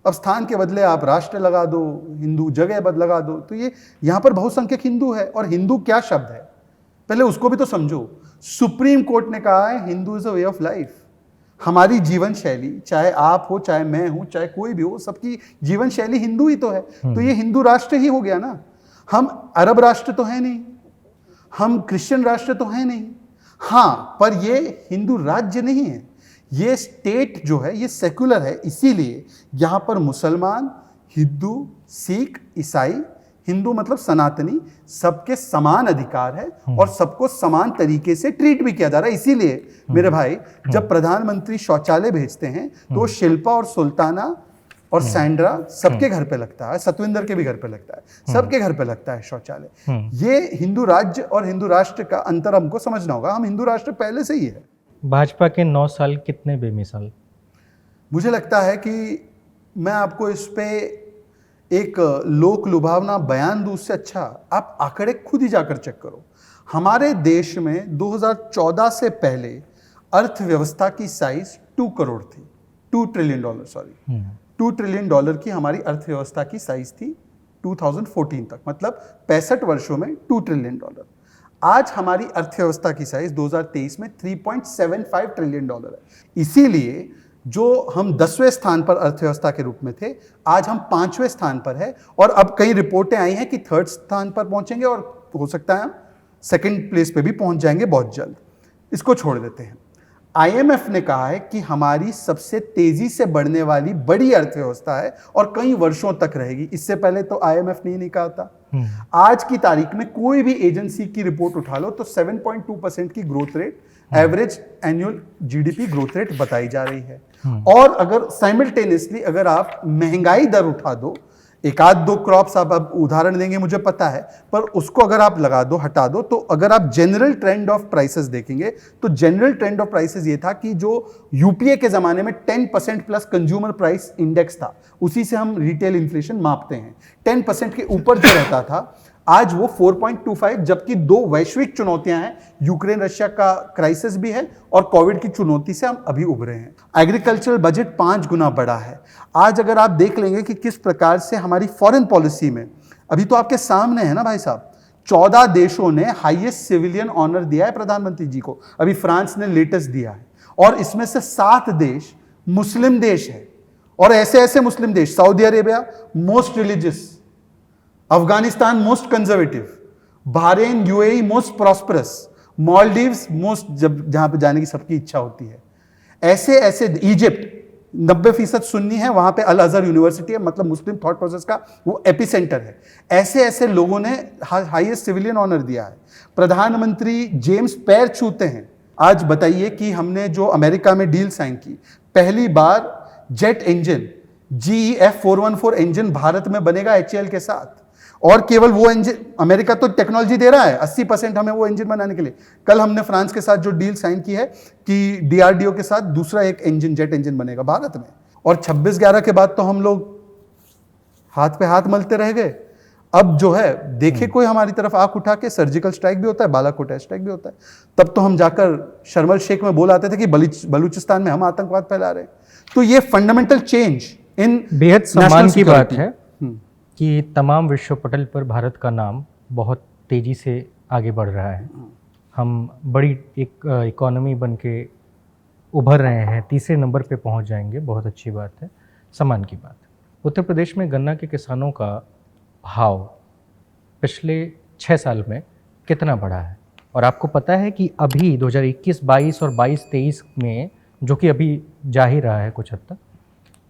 Speaker 2: अब स्थान के बदले आप राष्ट्र लगा दो, हिंदू जगह बद लगा दो, तो ये यहाँ पर बहुसंख्यक हिंदू है। और हिंदू क्या शब्द है, पहले उसको भी तो समझो। सुप्रीम कोर्ट ने कहा है Hindu is a way of life. हमारी जीवन शैली, चाहे आप हो, चाहे मैं हूं, चाहे कोई भी हो, सबकी जीवन शैली हिंदू ही तो है। तो ये हिंदू राष्ट्र ही हो गया ना। हम अरब राष्ट्र तो है नहीं, हम क्रिश्चियन राष्ट्र तो है नहीं। हाँ, पर ये हिंदू राज्य नहीं है, ये स्टेट जो है ये सेक्युलर है। इसीलिए यहां पर मुसलमान, हिंदू, सिख, ईसाई, हिंदू मतलब सनातनी, सबके समान अधिकार है और सबको समान तरीके से ट्रीट भी किया जा रहा है। इसीलिए मेरे भाई, जब प्रधानमंत्री शौचालय भेजते हैं तो शिल्पा और सुल्ताना और सैंड्रा सबके घर पे लगता है, सतविंदर के भी घर पे लगता है, सबके घर पे लगता है शौचालय। ये हिंदू राज्य और हिंदू राष्ट्र का अंतर हमको समझना होगा। हम हिंदू राष्ट्र पहले से ही है।
Speaker 1: भाजपा के 9 साल कितने बेमिसाल?
Speaker 2: मुझे लगता है कि मैं आपको इस पे एक लोक लुभावना बयान दूं, उससे अच्छा आप आंकड़े खुद ही जाकर चेक करो। हमारे देश में 2014 से पहले अर्थव्यवस्था की साइज 2 करोड़ थी, $2 ट्रिलियन, सॉरी, $2 ट्रिलियन की हमारी अर्थव्यवस्था की साइज थी 2014 तक, मतलब 65 वर्षों में $2 ट्रिलियन। आज हमारी अर्थव्यवस्था की साइज 2023 में $3.75 ट्रिलियन है। इसीलिए जो हम 10वें स्थान पर अर्थव्यवस्था के रूप में थे, आज हम 5वें स्थान पर है। और अब कई रिपोर्टें आई हैं कि 3rd स्थान पर पहुंचेंगे और हो सकता है हम 2nd प्लेस पे भी पहुंच जाएंगे बहुत जल्द। इसको छोड़ देते हैं। IMF ने कहा है कि हमारी सबसे तेजी से बढ़ने वाली बड़ी अर्थव्यवस्था है और कई वर्षों तक रहेगी। इससे पहले तो IMF ने नहीं कहा था। आज की तारीख में कोई भी एजेंसी की रिपोर्ट उठा लो तो 7.2% की growth rate, average annual GDP growth rate बताई जा रही है। और अगर साइमल्टेनियसली अगर आप महंगाई दर उठा दो, एक आध दो क्रॉप्स आप अब उदाहरण देंगे मुझे पता है, पर उसको अगर आप लगा दो, हटा दो, तो अगर आप जनरल ट्रेंड ऑफ प्राइसेस देखेंगे तो जनरल ट्रेंड ऑफ प्राइसेस ये था कि जो यूपीए के जमाने में 10% प्लस कंज्यूमर प्राइस इंडेक्स था, उसी से हम रिटेल इन्फ्लेशन मापते हैं, 10% के ऊपर जो रहता था, आज वो 4.25, जबकि 2 वैश्विक चुनौतियां हैं, यूक्रेन रशिया का क्राइसिस भी है और कोविड की चुनौती से हम अभी उभरे हैं। एग्रीकल्चरल बजट 5 गुना बढ़ा है। आज अगर आप देख लेंगे कि किस प्रकार से हमारी फॉरेन पॉलिसी में, अभी तो आपके सामने है ना भाई साहब, 14 देशों ने हाईएस्ट सिविलियन ऑनर दिया है प्रधानमंत्री जी को। अभी फ्रांस ने लेटेस्ट दिया है और इसमें से 7 देश मुस्लिम देश है। और ऐसे ऐसे मुस्लिम देश, Saudi Arabia most religious, Afghanistan most conservative, Bahrain UAE most prosperous, Maldives most, जहां पे जाने की सबकी इच्छा होती है। ऐसे ऐसे इजिप्ट 90% सुन्नी है, वहां पे अल अजहर यूनिवर्सिटी है, मतलब मुस्लिम थॉट प्रोसेस का वो एपिसेंटर है। ऐसे ऐसे लोगों ने हाईएस्ट सिविलियन ऑनर दिया है। प्रधानमंत्री जेम्स पैर छूते हैं। आज बताइए कि हमने जो अमेरिका में डील साइन की, पहली बार jet engine GEF 414 engine Bharat में बनेगा HAL के साथ। और केवल वो इंजन, अमेरिका तो टेक्नोलॉजी दे रहा है, 80% हमें वो इंजन बनाने के लिए। कल हमने फ्रांस के साथ जो डील साइन की है कि DRDO के साथ दूसरा एक इंजन, जेट इंजन बनेगा भारत में। और 26/11 के बाद तो हम लोग हाथ पे हाथ मलते रह गए। अब जो है देखे कोई हमारी तरफ आंख उठा के, सर्जिकल स्ट्राइक भी होता है, बालाकोट एयर स्ट्राइक भी होता है। तब तो हम जाकर शर्म अल शेख में बोल आते थे कि बलूचिस्तान में हम आतंकवाद फैला रहे हैं। तो ये फंडामेंटल चेंज इन
Speaker 1: बेहद सम्मान की बात है कि तमाम विश्व पटल पर भारत का नाम बहुत तेज़ी से आगे बढ़ रहा है। हम बड़ी एक इकोनॉमी बन के उभर रहे हैं, 3रे नंबर पे पहुंच जाएंगे, बहुत अच्छी बात है, सम्मान की बात है। उत्तर प्रदेश में गन्ना के किसानों का भाव पिछले 6 साल में कितना बढ़ा है? और आपको पता है कि अभी 2021-22 और 22-23 में, जो कि अभी जा ही रहा है कुछ हद तक,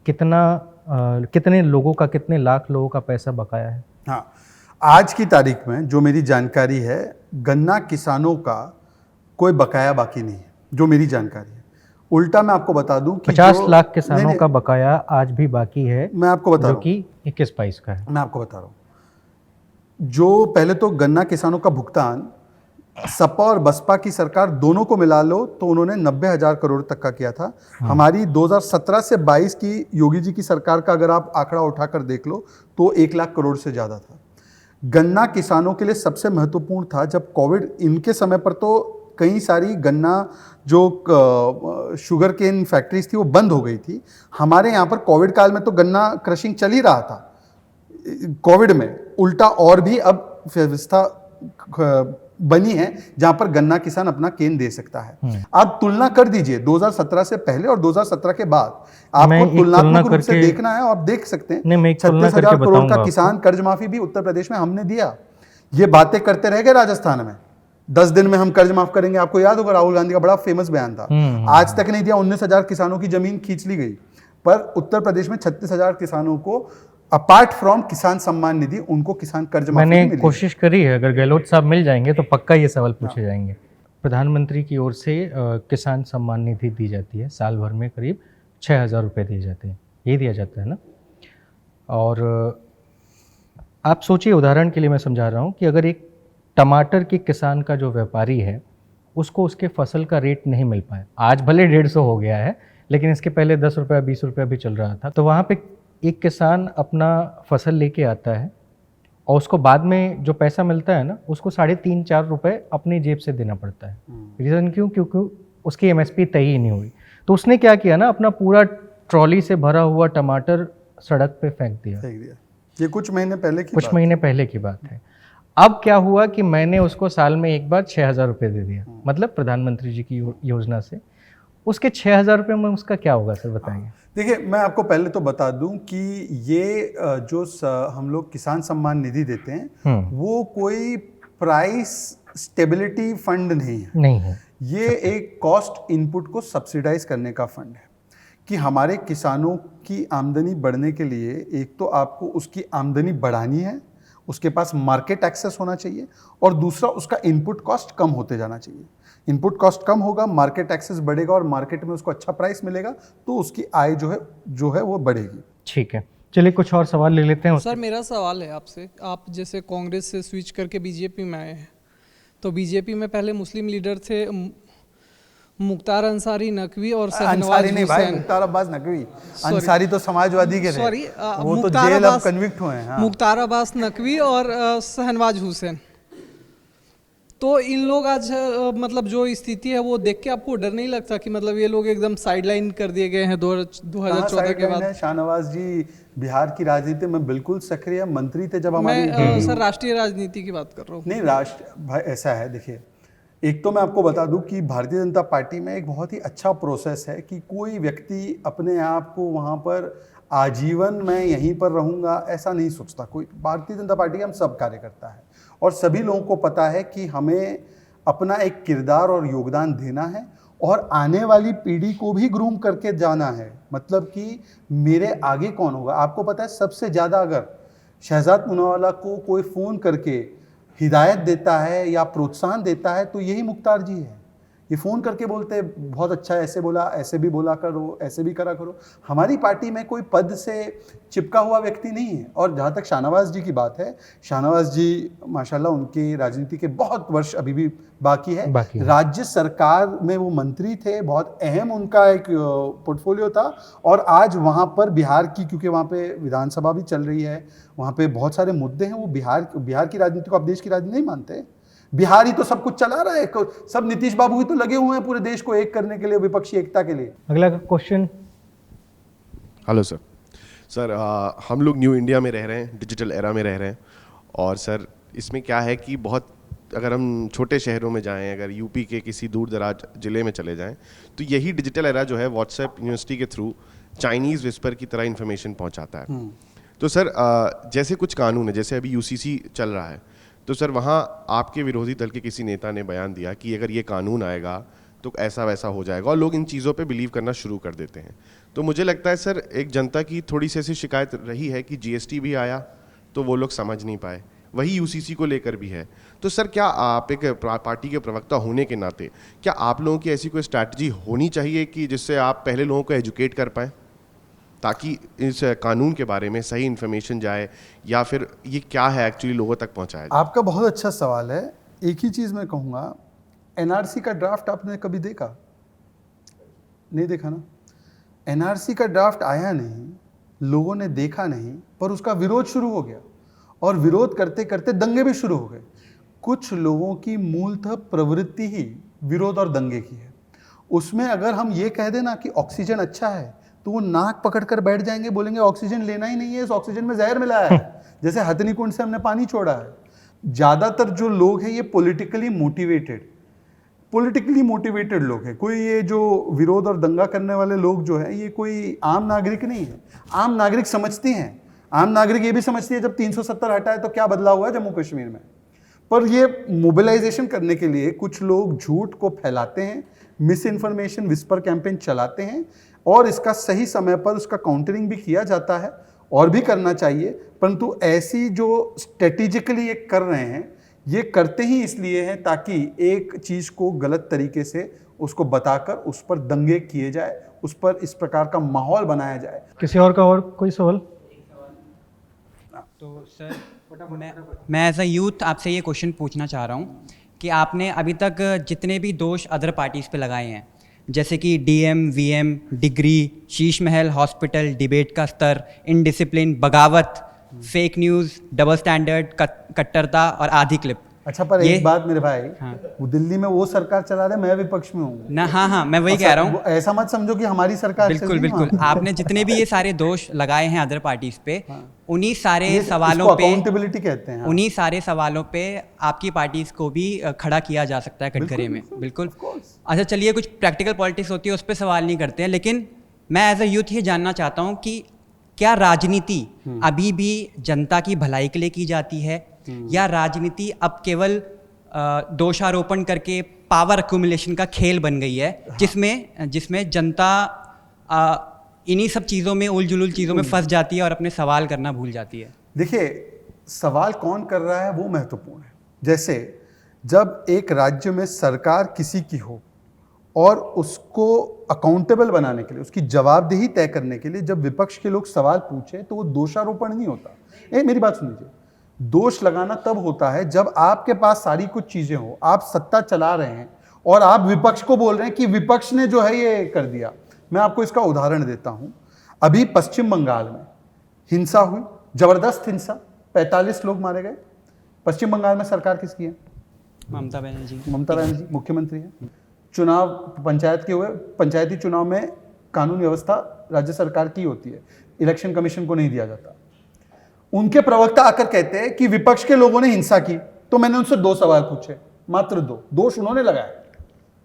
Speaker 1: कितने लोगों का, कितने लाख लोगों का पैसा बकाया है?
Speaker 2: हाँ, आज की तारीख में जो मेरी जानकारी है, गन्ना किसानों का कोई बकाया बाकी नहीं है, जो मेरी जानकारी है। उल्टा मैं आपको बता दूं कि
Speaker 1: 50
Speaker 2: जो-
Speaker 1: लाख किसानों
Speaker 2: नहीं,
Speaker 1: का बकाया आज भी बाकी है,
Speaker 2: मैं आपको बता
Speaker 1: जो
Speaker 2: रहा हूं,
Speaker 1: कि 21-22 का है।
Speaker 2: मैं आपको बता रहा हूं, जो पहले तो गन्ना किसानों का भुगतान सपा और बसपा की सरकार दोनों को मिला लो तो उन्होंने 90,000 करोड़ तक का किया था। हमारी 2017 से 22 की योगी जी की सरकार का अगर आप आंकड़ा उठाकर देख लो तो 1 लाख करोड़ से ज़्यादा था। गन्ना किसानों के लिए सबसे महत्वपूर्ण था। जब कोविड, इनके समय पर तो कई सारी गन्ना जो शुगर केन फैक्ट्रीज थी वो बंद हो गई थी। हमारे यहाँ पर कोविड काल में तो गन्ना क्रशिंग चल ही रहा था। कोविड में उल्टा और भी अब व्यवस्था बनी है जहां पर गन्ना किसान अपना केन दे सकता है। आप तुलना कर दीजिए 2017 से पहले और 2017 के बाद,
Speaker 1: मैं
Speaker 2: आपको
Speaker 1: एक तुलना
Speaker 2: तुलनात्मक रूप से
Speaker 1: करके-
Speaker 2: देखना है और देख सकते हैं।
Speaker 1: नहीं, मैं एक तुलना
Speaker 2: 36,000
Speaker 1: करके
Speaker 2: करोड़
Speaker 1: बताऊंगा
Speaker 2: का किसान कर्ज माफी भी उत्तर प्रदेश में हमने दिया। ये बातें करते रह गए राजस्थान में, 10 दिन में हम कर्ज माफ करेंगे। आपको याद होगा राहुल गांधी का बड़ा फेमस बयान था, आज तक नहीं दिया। 19,000 किसानों की जमीन खींच ली गई, पर उत्तर प्रदेश में 36,000 किसानों को अपार्ट फ्रॉम किसान सम्मान निधि उनको किसान कर्ज माफी
Speaker 1: मैंने
Speaker 2: मिली।
Speaker 1: कोशिश करी है, अगर गहलोत साहब मिल जाएंगे तो पक्का ये सवाल पूछे जाएंगे। प्रधानमंत्री की ओर से किसान सम्मान निधि दी जाती है, साल भर में करीब 6,000 रुपये दिए जाते हैं, ये दिया जाता है ना। और आप सोचिए, उदाहरण के लिए मैं समझा रहा हूँ कि अगर एक टमाटर के किसान का जो व्यापारी है उसको उसके फसल का रेट नहीं मिल पाया, आज भले 150 हो गया है लेकिन इसके पहले 10 रुपया 20 रुपया भी चल रहा था, तो वहाँ पे एक किसान अपना फसल लेके आता है और उसको बाद में जो पैसा मिलता है ना उसको 3.5-4 रुपये अपनी जेब से देना पड़ता है। रीज़न क्यों? क्योंकि उसकी MSP तय ही नहीं हुई। तो उसने क्या किया ना, अपना पूरा ट्रॉली से भरा हुआ टमाटर सड़क पे फेंक दिया।
Speaker 2: ये कुछ महीने पहले की
Speaker 1: बात है। अब क्या हुआ कि मैंने उसको साल में एक बार 6,000 रुपये दे दिया, मतलब प्रधानमंत्री जी की योजना से। उसके 6,000 रुपये में उसका क्या होगा सर, बताएंगे?
Speaker 2: देखिए, मैं आपको पहले तो बता दूं कि ये जो हम लोग किसान सम्मान निधि देते हैं वो कोई प्राइस स्टेबिलिटी फंड नहीं है। ये एक कॉस्ट इनपुट को सब्सिडाइज करने का फंड है कि हमारे किसानों की आमदनी बढ़ने के लिए एक तो आपको उसकी आमदनी बढ़ानी है, उसके पास मार्केट एक्सेस होना चाहिए, और दूसरा उसका इनपुट कॉस्ट कम होते जाना चाहिए। इनपुट कॉस्ट कम होगा, मार्केट एक्सेस बढ़ेगा और मार्केट में उसको अच्छा प्राइस मिलेगा तो उसकी आय जो है वो बढ़ेगी।
Speaker 1: ठीक है, चलिए कुछ और सवाल ले लेते हैं।
Speaker 6: सर मेरा सवाल है आपसे, आप जैसे कांग्रेस से स्विच करके बीजेपी में आए हैं, तो बीजेपी में पहले मुस्लिम लीडर थे मुख्तार अंसारी नकवी और
Speaker 2: अंसारी नहीं भाई, मुख्तार अब्बास नकवी। अंसारी तो समाजवादी के थे,
Speaker 6: सॉरी,
Speaker 2: वो तो जेल अब कन्विक्ट हुए हैं।
Speaker 6: मुख्तार अब्बास नकवी और शहनवाज हुसैन। तो इन लोग आज मतलब जो स्थिति है वो देख के आपको डर नहीं लगता कि मतलब ये लोग एकदम साइडलाइन कर दिए गए हैं 2014 के बाद?
Speaker 2: शाहनवाज जी बिहार की राजनीति में बिल्कुल सक्रिय मंत्री थे जब हमारी।
Speaker 6: मैं सर राष्ट्रीय राजनीति की बात कर रहा हूँ।
Speaker 2: नहीं, भाई ऐसा है, देखिए, एक तो मैं आपको बता दूं कि भारतीय जनता पार्टी में एक बहुत ही अच्छा प्रोसेस है कि कोई व्यक्ति अपने आप को वहाँ पर आजीवन मैं यहीं पर रहूँगा ऐसा नहीं सोचता कोई। भारतीय जनता पार्टी का हम सब कार्यकर्ता है और सभी लोगों को पता है कि हमें अपना एक किरदार और योगदान देना है और आने वाली पीढ़ी को भी ग्रूम करके जाना है। मतलब कि मेरे आगे कौन होगा। आपको पता है सबसे ज़्यादा अगर शहजाद पूनावाला को कोई फ़ोन करके हिदायत देता है या प्रोत्साहन देता है तो यही मुख्तार जी है। ये फ़ोन करके बोलते हैं बहुत अच्छा, ऐसे बोला, ऐसे भी बोला करो, ऐसे भी करा करो। हमारी पार्टी में कोई पद से चिपका हुआ व्यक्ति नहीं है। और जहाँ तक शाहनवाज जी की बात है, शाहनवाज जी माशाल्लाह उनकी राजनीति के बहुत वर्ष अभी भी बाकी है। राज्य सरकार में वो मंत्री थे, बहुत अहम उनका एक पोर्टफोलियो था। और आज वहाँ पर बिहार की, क्योंकि वहाँ पे विधानसभा भी चल रही है, वहाँ पे बहुत सारे मुद्दे हैं। वो बिहार की राजनीति को आप देश की राजनीति नहीं मानते। बिहार ही तो सब कुछ चला रहा है, सब नीतीश बाबू ही तो लगे हुए हैं पूरे देश को एक करने के लिए, विपक्षी एकता के लिए।
Speaker 1: अगला क्वेश्चन।
Speaker 7: हेलो सर, हम लोग न्यू इंडिया में रह रहे हैं, डिजिटल एरा में रह रहे हैं। और सर इसमें क्या है कि बहुत, अगर हम छोटे शहरों में जाएं, अगर यूपी के किसी दूर दराज ज़िले में चले जाएं, तो यही डिजिटल एरा जो है व्हाट्सएप यूनिवर्सिटी के थ्रू चाइनीज़ विस्पर की तरह इन्फॉर्मेशन पहुंचाता है। तो सर जैसे कुछ कानून है, जैसे अभी यूसीसी चल रहा है, तो सर वहाँ आपके विरोधी दल के किसी नेता ने बयान दिया कि अगर ये कानून आएगा तो ऐसा वैसा हो जाएगा, और लोग इन चीज़ों पे बिलीव करना शुरू कर देते हैं। तो मुझे लगता है सर एक जनता की थोड़ी सी ऐसी शिकायत रही है कि जीएसटी भी आया तो वो लोग समझ नहीं पाए, वही यूसीसी को लेकर भी है। तो सर क्या आप एक पार्टी के प्रवक्ता होने के नाते क्या आप लोगों की ऐसी कोई स्ट्रैटेजी होनी चाहिए कि जिससे आप पहले लोगों को एजुकेट कर पाएँ ताकि इस कानून के बारे में सही इन्फॉर्मेशन जाए, या फिर ये क्या है एक्चुअली लोगों तक पहुंचाया जाए?
Speaker 2: आपका बहुत अच्छा सवाल है। एक ही चीज़ मैं कहूँगा, एनआरसी का ड्राफ्ट आपने कभी देखा? नहीं देखा ना। एनआरसी का ड्राफ्ट आया नहीं, लोगों ने देखा नहीं, पर उसका विरोध शुरू हो गया और विरोध करते करते दंगे भी शुरू हो गए। कुछ लोगों की मूलतः प्रवृत्ति ही विरोध और दंगे की है। उसमें अगर हम ये कह दें ना कि ऑक्सीजन अच्छा है, तो वो नाक पकड़कर बैठ जाएंगे, बोलेंगे ऑक्सीजन लेना ही नहीं है, इस ऑक्सीजन में जहर मिलाया है, जैसे हथनी कुंड से हमने पानी छोड़ा है। ज़्यादातर जो लोग हैं ये पॉलिटिकली मोटिवेटेड लोग हैं। कोई ये जो विरोध और दंगा करने वाले लोग जो हैं, ये कोई आम नागरिक नहीं है। आम नागरिक समझती हैं, आम नागरिक ये भी समझती है जब 370 हटा है तो क्या बदलाव हुआ है जम्मू कश्मीर में। पर ये मोबिलाइजेशन करने के लिए कुछ लोग झूठ को फैलाते हैं, मिस इन्फॉर्मेशन विस्पर कैंपेन चलाते हैं, और इसका सही समय पर उसका काउंटरिंग भी किया जाता है और भी करना चाहिए। परंतु ऐसी जो स्ट्रेटेजिकली ये कर रहे हैं, ये करते ही इसलिए हैं ताकि एक चीज़ को गलत तरीके से उसको बताकर उस पर दंगे किए जाए, उस पर इस प्रकार का माहौल बनाया जाए।
Speaker 1: किसी और का और कोई सवाल?
Speaker 8: तो सर मैं एज अ यूथ आपसे ये क्वेश्चन पूछना चाह रहा हूँ कि आपने अभी तक जितने भी दोष अदर पार्टीज़ पे लगाए हैं, जैसे कि DM, VM, degree, Sheesh Mahal hospital, debate का स्तर, इनडिसिप्लिन, बगावत, फेक न्यूज़, डबल स्टैंडर्ड, कट्टरता और आधी क्लिप।
Speaker 2: अच्छा, पर एक बात मेरे भाई,
Speaker 8: हाँ।
Speaker 2: वो दिल्ली में वो सरकार चला रहे, मैं विपक्ष में हूँ
Speaker 8: ना। हाँ, मैं वही कह रहा हूँ।
Speaker 2: ऐसा मत समझो कि हमारी सरकार
Speaker 8: बिल्कुल बिल्कुल। आपने जितने भी ये सारे दोष लगाए हैं अदर पार्टीज पे, उन्हीं सारे सवालों पे
Speaker 2: अकाउंटेबिलिटी कहते हैं।
Speaker 8: उन्हीं सारे सवालों पे आपकी पार्टीज को भी खड़ा किया जा सकता है कटघरे में। बिल्कुल। अच्छा चलिए, कुछ प्रैक्टिकल पॉलिटिक्स होती है उस पर सवाल नहीं करते हैं, लेकिन मैं एज अ यूथ ये जानना चाहता हूँ कि क्या राजनीति अभी भी जनता की भलाई के लिए की जाती है, या राजनीति अब केवल दोषारोपण करके पावर अक्यूमुलेशन का खेल बन गई है, जिसमें जनता इन्हीं सब चीज़ों में, उलझुल चीज़ों में फंस जाती है और अपने सवाल करना भूल जाती है?
Speaker 2: देखिए, सवाल कौन कर रहा है वो महत्वपूर्ण है। जैसे जब एक राज्य में सरकार किसी की हो और उसको अकाउंटेबल बनाने के लिए, उसकी जवाबदेही तय करने के लिए जब विपक्ष के लोग सवाल पूछे, तो वो दोषारोपण नहीं होता। मेरी बात सुन लीजिए, दोष लगाना तब होता है जब आपके पास सारी कुछ चीजें हो, आप सत्ता चला रहे हैं और आप विपक्ष को बोल रहे हैं कि विपक्ष ने जो है ये कर दिया। मैं आपको इसका उदाहरण देता हूं। अभी पश्चिम बंगाल में हिंसा हुई, जबरदस्त हिंसा, 45 लोग मारे गए। पश्चिम बंगाल में सरकार किसकी है?
Speaker 8: ममता बनर्जी
Speaker 2: मुख्यमंत्री है। चुनाव पंचायत के हुए, पंचायती चुनाव में कानून व्यवस्था राज्य सरकार की होती है, इलेक्शन कमीशन को नहीं दिया जाता। उनके प्रवक्ता आकर कहते हैं कि विपक्ष के लोगों ने हिंसा की। तो मैंने उनसे 2 सवाल पूछे, मात्र 2 दोष उन्होंने लगाया।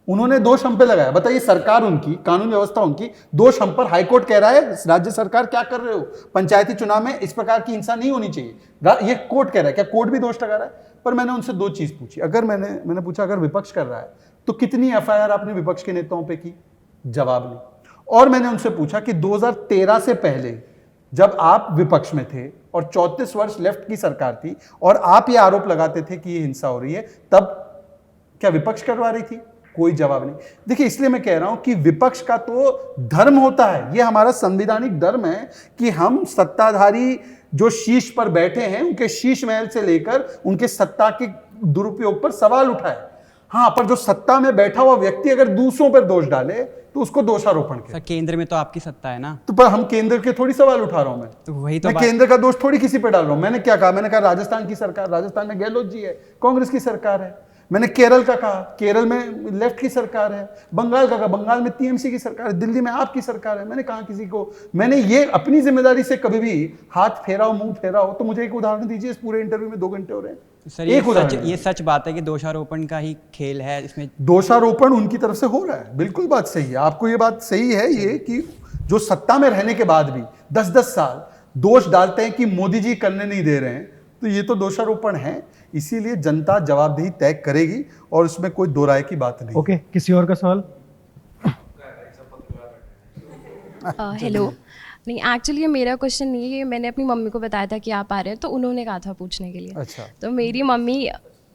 Speaker 2: उन्होंने दोष हम पे लगाया। बताइए, सरकार उनकी, कानून व्यवस्था उनकी, दोष हम पर। हाईकोर्ट कह रहा है राज्य सरकार क्या कर रहे हो, पंचायती चुनाव में इस प्रकार की हिंसा नहीं होनी चाहिए। ये कोर्ट कह रहा है। क्या कोर्ट भी दोष लगा रहा है? पर मैंने उनसे 2 चीज पूछी। अगर मैंने पूछा अगर विपक्ष कर रहा है तो कितनी एफआईआर आपने विपक्ष के नेताओं पे की? जवाब नहीं। और मैंने उनसे पूछा कि 2013 से पहले जब आप विपक्ष में थे और 34 वर्ष लेफ्ट की सरकार थी और आप ये आरोप लगाते थे कि ये हिंसा हो रही है, तब क्या विपक्ष करवा रही थी? कोई जवाब नहीं। देखिए, इसलिए मैं कह रहा हूं कि विपक्ष का तो धर्म होता है, ये हमारा संवैधानिक धर्म है कि हम सत्ताधारी जो शीश पर बैठे हैं उनके शीश महल से लेकर उनके सत्ता के दुरुपयोग पर सवाल उठाए। हाँ, पर जो सत्ता में बैठा हुआ व्यक्ति अगर दूसरों पर दोष डाले तो उसको दोषारोपण
Speaker 8: सर, केंद्र में तो आपकी सत्ता है ना।
Speaker 2: तो पर हम केंद्र के थोड़ी सवाल उठा रहा हूं।
Speaker 8: तो वही तो
Speaker 2: मैं केंद्र का दोष थोड़ी किसी पे डाल रहा हूं। मैंने क्या कहा? मैंने कहा राजस्थान की सरकार, राजस्थान में गहलोत जी है, कांग्रेस की सरकार है। मैंने केरल का कहा, केरल में लेफ्ट की सरकार है। बंगाल का कहा, बंगाल में टीएमसी की सरकार है। दिल्ली में आपकी सरकार है। मैंने कहा किसी को, मैंने ये अपनी जिम्मेदारी से कभी भी हाथ फेरा हो, मुंह फेरा हो? तो मुझे एक उदाहरण दीजिए। इस पूरे इंटरव्यू में 2 घंटे हो रहे हैं।
Speaker 8: सर, ये सच बात है कि दोषारोपण का ही खेल है इसमें।
Speaker 2: दोषारोपण उनकी तरफ से हो रहा है, बिल्कुल बात सही है। आपको ये बात सही है ये कि जो सत्ता में रहने के बाद भी 10-10 साल दोष डालते हैं कि मोदी जी करने नहीं दे रहे हैं, तो ये तो दोषारोपण है। इसीलिए जनता जवाबदेही तय करेगी और उसमें कोई दो राय की बात नहीं।
Speaker 1: ओके, किसी और का सवाल?
Speaker 9: हेलो, नहीं, एक्चुअली ये मेरा क्वेश्चन नहीं है, ये मैंने अपनी मम्मी को बताया था कि आप आ रहे हैं, तो उन्होंने कहा था पूछने के लिए।
Speaker 2: अच्छा।
Speaker 9: तो मेरी मम्मी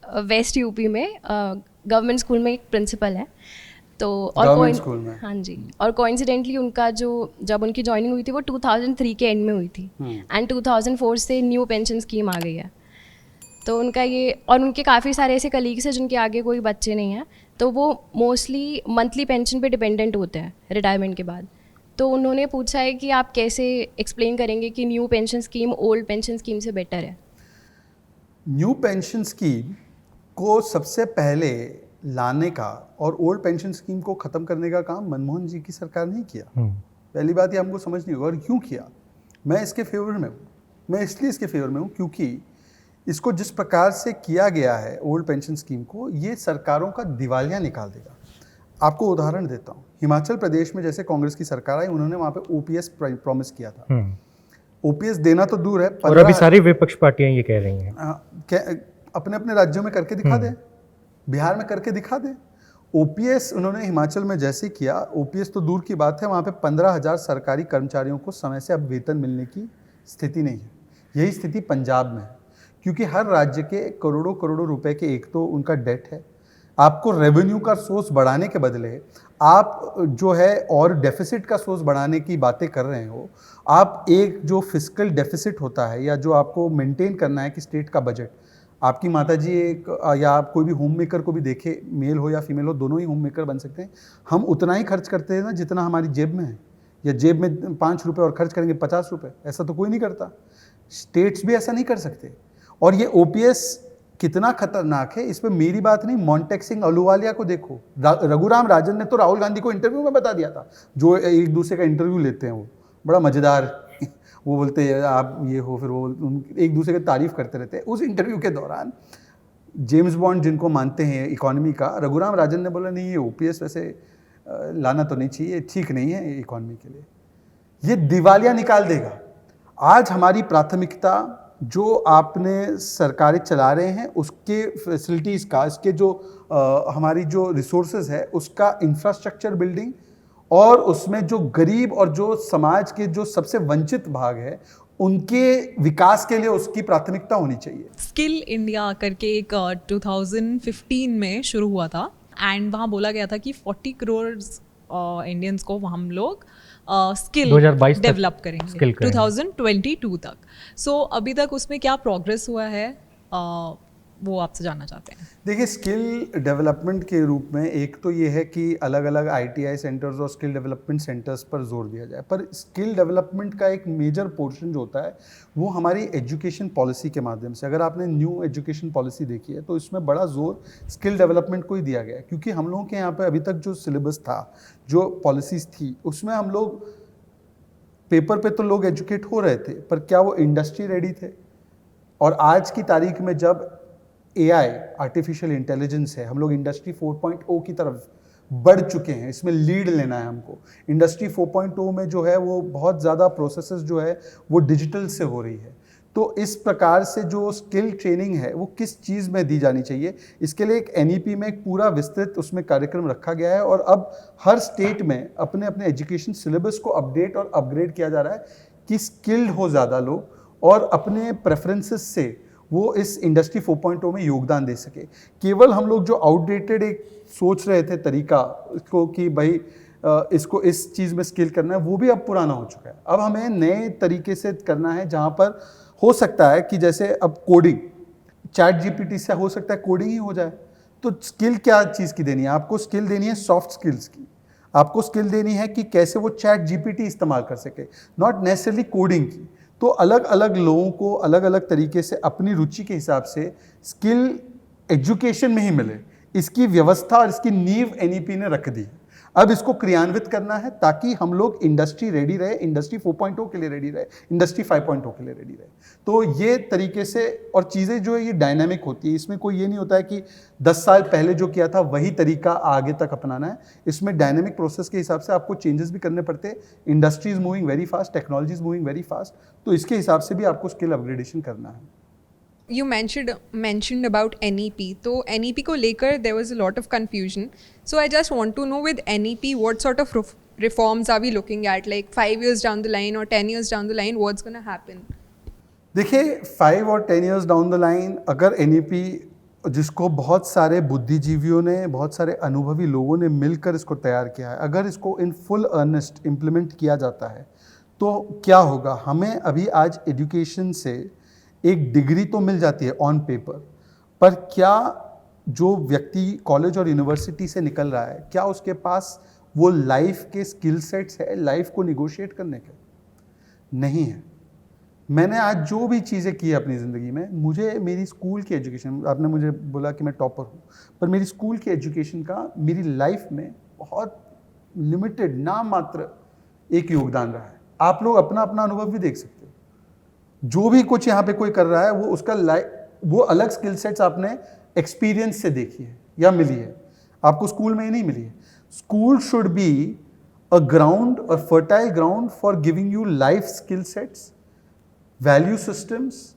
Speaker 9: वेस्ट यूपी में गवर्नमेंट स्कूल में एक प्रिंसिपल है, तो
Speaker 2: Government school में?
Speaker 9: हाँ जी, और कोइंसिडेंटली उनका जो जब उनकी ज्वाइनिंग हुई थी वो 2003 के एंड में हुई थी, एंड 2004 से न्यू पेंशन स्कीम आ गई है। तो उनका ये, और उनके काफ़ी सारे ऐसे कलीग्स हैं जिनके आगे कोई बच्चे नहीं हैं, तो वो मोस्टली मंथली पेंशन पे डिपेंडेंट होते हैं रिटायरमेंट के बाद। तो उन्होंने पूछा है कि आप कैसे एक्सप्लेन करेंगे कि new pension scheme old pension scheme से बेटर है।
Speaker 2: न्यू पेंशन स्कीम को सबसे पहले लाने का और ओल्ड पेंशन स्कीम को ख़त्म करने का काम मनमोहन जी की सरकार ने किया। पहली बात ये हमको समझनी होगी, और क्यों किया। मैं इसके फेवर में हूँ, मैं इसलिए इसके फेवर में हूँ क्योंकि इसको जिस प्रकार से किया गया है ओल्ड पेंशन स्कीम को, ये सरकारों का दिवालिया निकाल देगा। आपको उदाहरण देता हूँ, हिमाचल प्रदेश में जैसे कांग्रेस की सरकार आई, उन्होंने वहाँ पे ओपीएस प्रॉमिस किया था। ओपीएस देना तो दूर है,
Speaker 1: और अभी सारी विपक्ष पार्टियां ये कह रही हैं
Speaker 2: अपने अपने राज्यों में करके दिखा दें, बिहार में करके दिखा दें। ओपीएस उन्होंने हिमाचल में जैसे किया, ओपीएस तो दूर की बात है, वहाँ पे 15,000 सरकारी कर्मचारियों को समय से अब वेतन मिलने की स्थिति नहीं है। यही स्थिति पंजाब में है, क्योंकि हर राज्य के करोड़ों करोड़ों रुपए के एक तो उनका डेट है। आपको रेवेन्यू का सोर्स बढ़ाने के बदले आप जो है और डेफिसिट का सोर्स बढ़ाने की बातें कर रहे हो। आप एक जो फिस्कल डेफिसिट होता है या जो आपको मेंटेन करना है कि स्टेट का बजट, आपकी माताजी एक या आप कोई भी होम मेकर को भी देखे, मेल हो या फीमेल हो, दोनों ही होम मेकर बन सकते हैं। हम उतना ही खर्च करते हैं ना जितना हमारी जेब में है, या जेब में 5 रुपये और खर्च करेंगे 50 रुपये, ऐसा तो कोई नहीं करता। स्टेट्स भी ऐसा नहीं कर सकते। और ये ओपीएस कितना खतरनाक है, इस पर मेरी बात नहीं, मॉन्टेक सिंह अहलूवालिया को देखो, रघुराम राजन ने तो राहुल गांधी को इंटरव्यू में बता दिया था, जो एक दूसरे का इंटरव्यू लेते हैं वो बड़ा मज़ेदार वो बोलते हैं आप ये हो, फिर वो एक दूसरे की तारीफ करते रहते हैं। उस इंटरव्यू के दौरान जेम्स बॉन्ड जिनको मानते हैं इकोनॉमी का, रघुराम राजन ने बोला नहीं ये ओपीएस वैसे लाना तो नहीं चाहिए, ठीक नहीं है इकोनॉमी के लिए, ये दिवालिया निकाल देगा। आज हमारी प्राथमिकता जो आपने सरकारें चला रहे हैं उसके फैसिलिटीज़ का, इसके जो हमारी जो रिसोर्सेज है उसका इंफ्रास्ट्रक्चर बिल्डिंग, और उसमें जो गरीब और जो समाज के जो सबसे वंचित भाग है उनके विकास के लिए उसकी प्राथमिकता होनी चाहिए।
Speaker 10: स्किल इंडिया करके एक 2015 में शुरू हुआ था, एंड वहाँ बोला गया था कि 40 करोड़ इंडियंस को हम लोग स्किल
Speaker 1: 2022
Speaker 10: डेवलप करेंगे,
Speaker 1: skill करेंगे।
Speaker 10: 2022 तक। सो अभी तक उसमें क्या प्रोग्रेस हुआ है, वो आपसे जानना चाहते हैं।
Speaker 2: देखिए, स्किल डेवलपमेंट के रूप में एक तो ये है कि अलग अलग आईटीआई सेंटर्स और स्किल डेवलपमेंट सेंटर्स पर जोर दिया जाए, पर स्किल डेवलपमेंट का एक मेजर पोर्शन जो होता है वो हमारी एजुकेशन पॉलिसी के माध्यम से, अगर आपने न्यू एजुकेशन पॉलिसी देखी है तो इसमें बड़ा जोर स्किल डेवलपमेंट को ही दिया गया है। क्योंकि हम लोगों के यहाँ पर अभी तक जो सिलेबस था, जो पॉलिसीज़ थी, उसमें हम लोग पेपर पे तो लोग एजुकेट हो रहे थे, पर क्या वो इंडस्ट्री रेडी थे? और आज की तारीख में जब एआई आर्टिफिशियल इंटेलिजेंस है, हम लोग इंडस्ट्री 4.0 की तरफ बढ़ चुके हैं, इसमें लीड लेना है हमको। इंडस्ट्री 4.0 में जो है वो बहुत ज़्यादा प्रोसेसेस जो है वो डिजिटल से हो रही है। तो इस प्रकार से जो स्किल ट्रेनिंग है वो किस चीज़ में दी जानी चाहिए, इसके लिए एक एनईपी में एक पूरा विस्तृत उसमें कार्यक्रम रखा गया है। और अब हर स्टेट में अपने अपने एजुकेशन सिलेबस को अपडेट और अपग्रेड किया जा रहा है कि स्किल्ड हो ज़्यादा लोग और अपने प्रेफरेंसेस से वो इस इंडस्ट्री 4.0 में योगदान दे सके। केवल हम लोग जो आउटडेटेड एक सोच रहे थे तरीका इसको कि भाई इसको इस चीज़ में स्किल करना है, वो भी अब पुराना हो चुका है। अब हमें नए तरीके से करना है, जहाँ पर हो सकता है कि जैसे अब कोडिंग, चैट जीपीटी से हो सकता है कोडिंग ही हो जाए। तो स्किल क्या चीज़ की देनी है आपको? स्किल देनी है सॉफ्ट स्किल्स की। आपको स्किल देनी है कि कैसे वो चैट जीपीटी इस्तेमाल कर सके, नॉट नेसेसरली कोडिंग की। तो अलग अलग लोगों को अलग अलग तरीके से अपनी रुचि के हिसाब से स्किल एजुकेशन में ही मिले, इसकी व्यवस्था और इसकी नींव एनईपी ने रख दी है। अब इसको क्रियान्वित करना है ताकि हम लोग इंडस्ट्री रेडी रहे, इंडस्ट्री 4.0 के लिए रेडी रहे, इंडस्ट्री 5.0 के लिए रेडी रहे। तो ये तरीके से, और चीज़ें जो है ये डायनामिक होती है, इसमें कोई ये नहीं होता है कि 10 साल पहले जो किया था वही तरीका आगे तक अपनाना है। इसमें डायनामिक प्रोसेस के हिसाब से आपको चेंजेस भी करने पड़ते हैं। Industry is moving very fast, technology is moving very fast, तो इसके हिसाब से भी आपको स्किल अपग्रेडेशन करना है।
Speaker 11: You mentioned about NEP. तो NEP को लेकर there was a lot of confusion. So I just want to know with NEP what sort of reforms are we looking at? Like 5 years down the line or 10 years down the line, what's going to happen?
Speaker 2: देखिए 5 और 10 years down the line अगर NEP, जिसको बहुत सारे बुद्धिजीवियों ने, बहुत सारे अनुभवी लोगों ने मिलकर इसको तैयार किया है, अगर इसको इन फुल अर्नेस्ट इम्प्लीमेंट किया जाता है तो क्या होगा? हमें अभी आज एजुकेशन से एक डिग्री तो मिल जाती है ऑन पेपर, पर क्या जो व्यक्ति कॉलेज और यूनिवर्सिटी से निकल रहा है, क्या उसके पास वो लाइफ के स्किल सेट्स है लाइफ को निगोशिएट करने के? नहीं है। मैंने आज जो भी चीज़ें की अपनी ज़िंदगी में, मुझे मेरी स्कूल की एजुकेशन, आपने मुझे बोला कि मैं टॉपर हूँ, पर मेरी स्कूल की एजुकेशन का मेरी लाइफ में बहुत लिमिटेड, नाम मात्र एक योगदान रहा है। आप लोग अपना अपना अनुभव भी देख सकते हो। जो भी कुछ यहाँ पे कोई कर रहा है वो उसका वो अलग स्किल सेट्स आपने एक्सपीरियंस से देखी है या मिली है, आपको स्कूल में ही नहीं मिली है। School should be a ground, a fertile ground for giving you life skill sets, value systems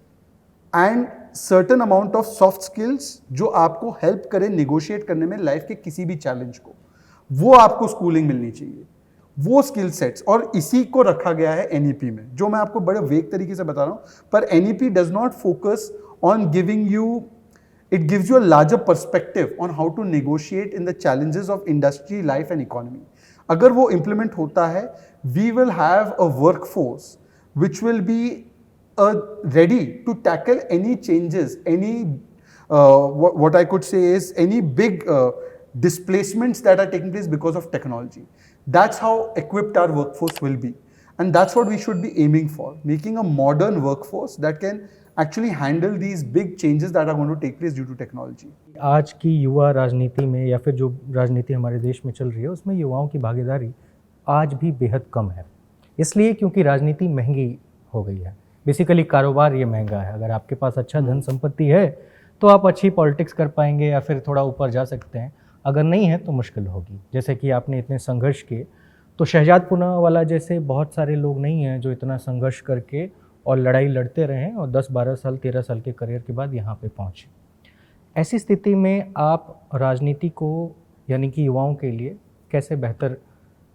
Speaker 2: and certain amount of soft skills जो आपको हेल्प करें निगोशिएट करने में लाइफ के किसी भी चैलेंज को। वो आपको स्कूलिंग मिलनी चाहिए, वो स्किल सेट्स, और इसी को रखा गया है एनईपी में, जो मैं आपको बड़े वेग तरीके से बता रहा हूँ। पर NEP does not focus on giving you, it gives you a larger perspective on how to negotiate in the challenges of industry, life and economy. अगर वो implement होता है, we will have a workforce which will be ready to tackle any changes, any what I could say is any big displacements that are taking place because of technology. That's how equipped our workforce will be, and that's what we should be aiming for, making a modern workforce that can actually handle these big changes that are going to take place due to technology.
Speaker 1: आज की युवा राजनीति में या फिर जो राजनीति हमारे देश में चल रही है उसमें युवाओं की भागीदारी आज भी बेहद कम है, इसलिए क्योंकि राजनीति महंगी हो गई है। बेसिकली कारोबार ये महंगा है। अगर आपके पास अच्छा धन संपत्ति है तो आप अच्छी पॉलिटिक्स कर पाएंगे या फिर थोड़ा ऊपर जा सकते हैं, अगर नहीं है तो मुश्किल होगी। जैसे कि आपने इतने संघर्ष किए, तो शहजाद पूनावाला जैसे बहुत सारे लोग नहीं हैं जो इतना संघर्ष करके और लड़ाई लड़ते रहे और 10-12 साल 13 साल के करियर के बाद यहाँ पे पहुँचे। ऐसी स्थिति में आप राजनीति को यानी कि युवाओं के लिए कैसे बेहतर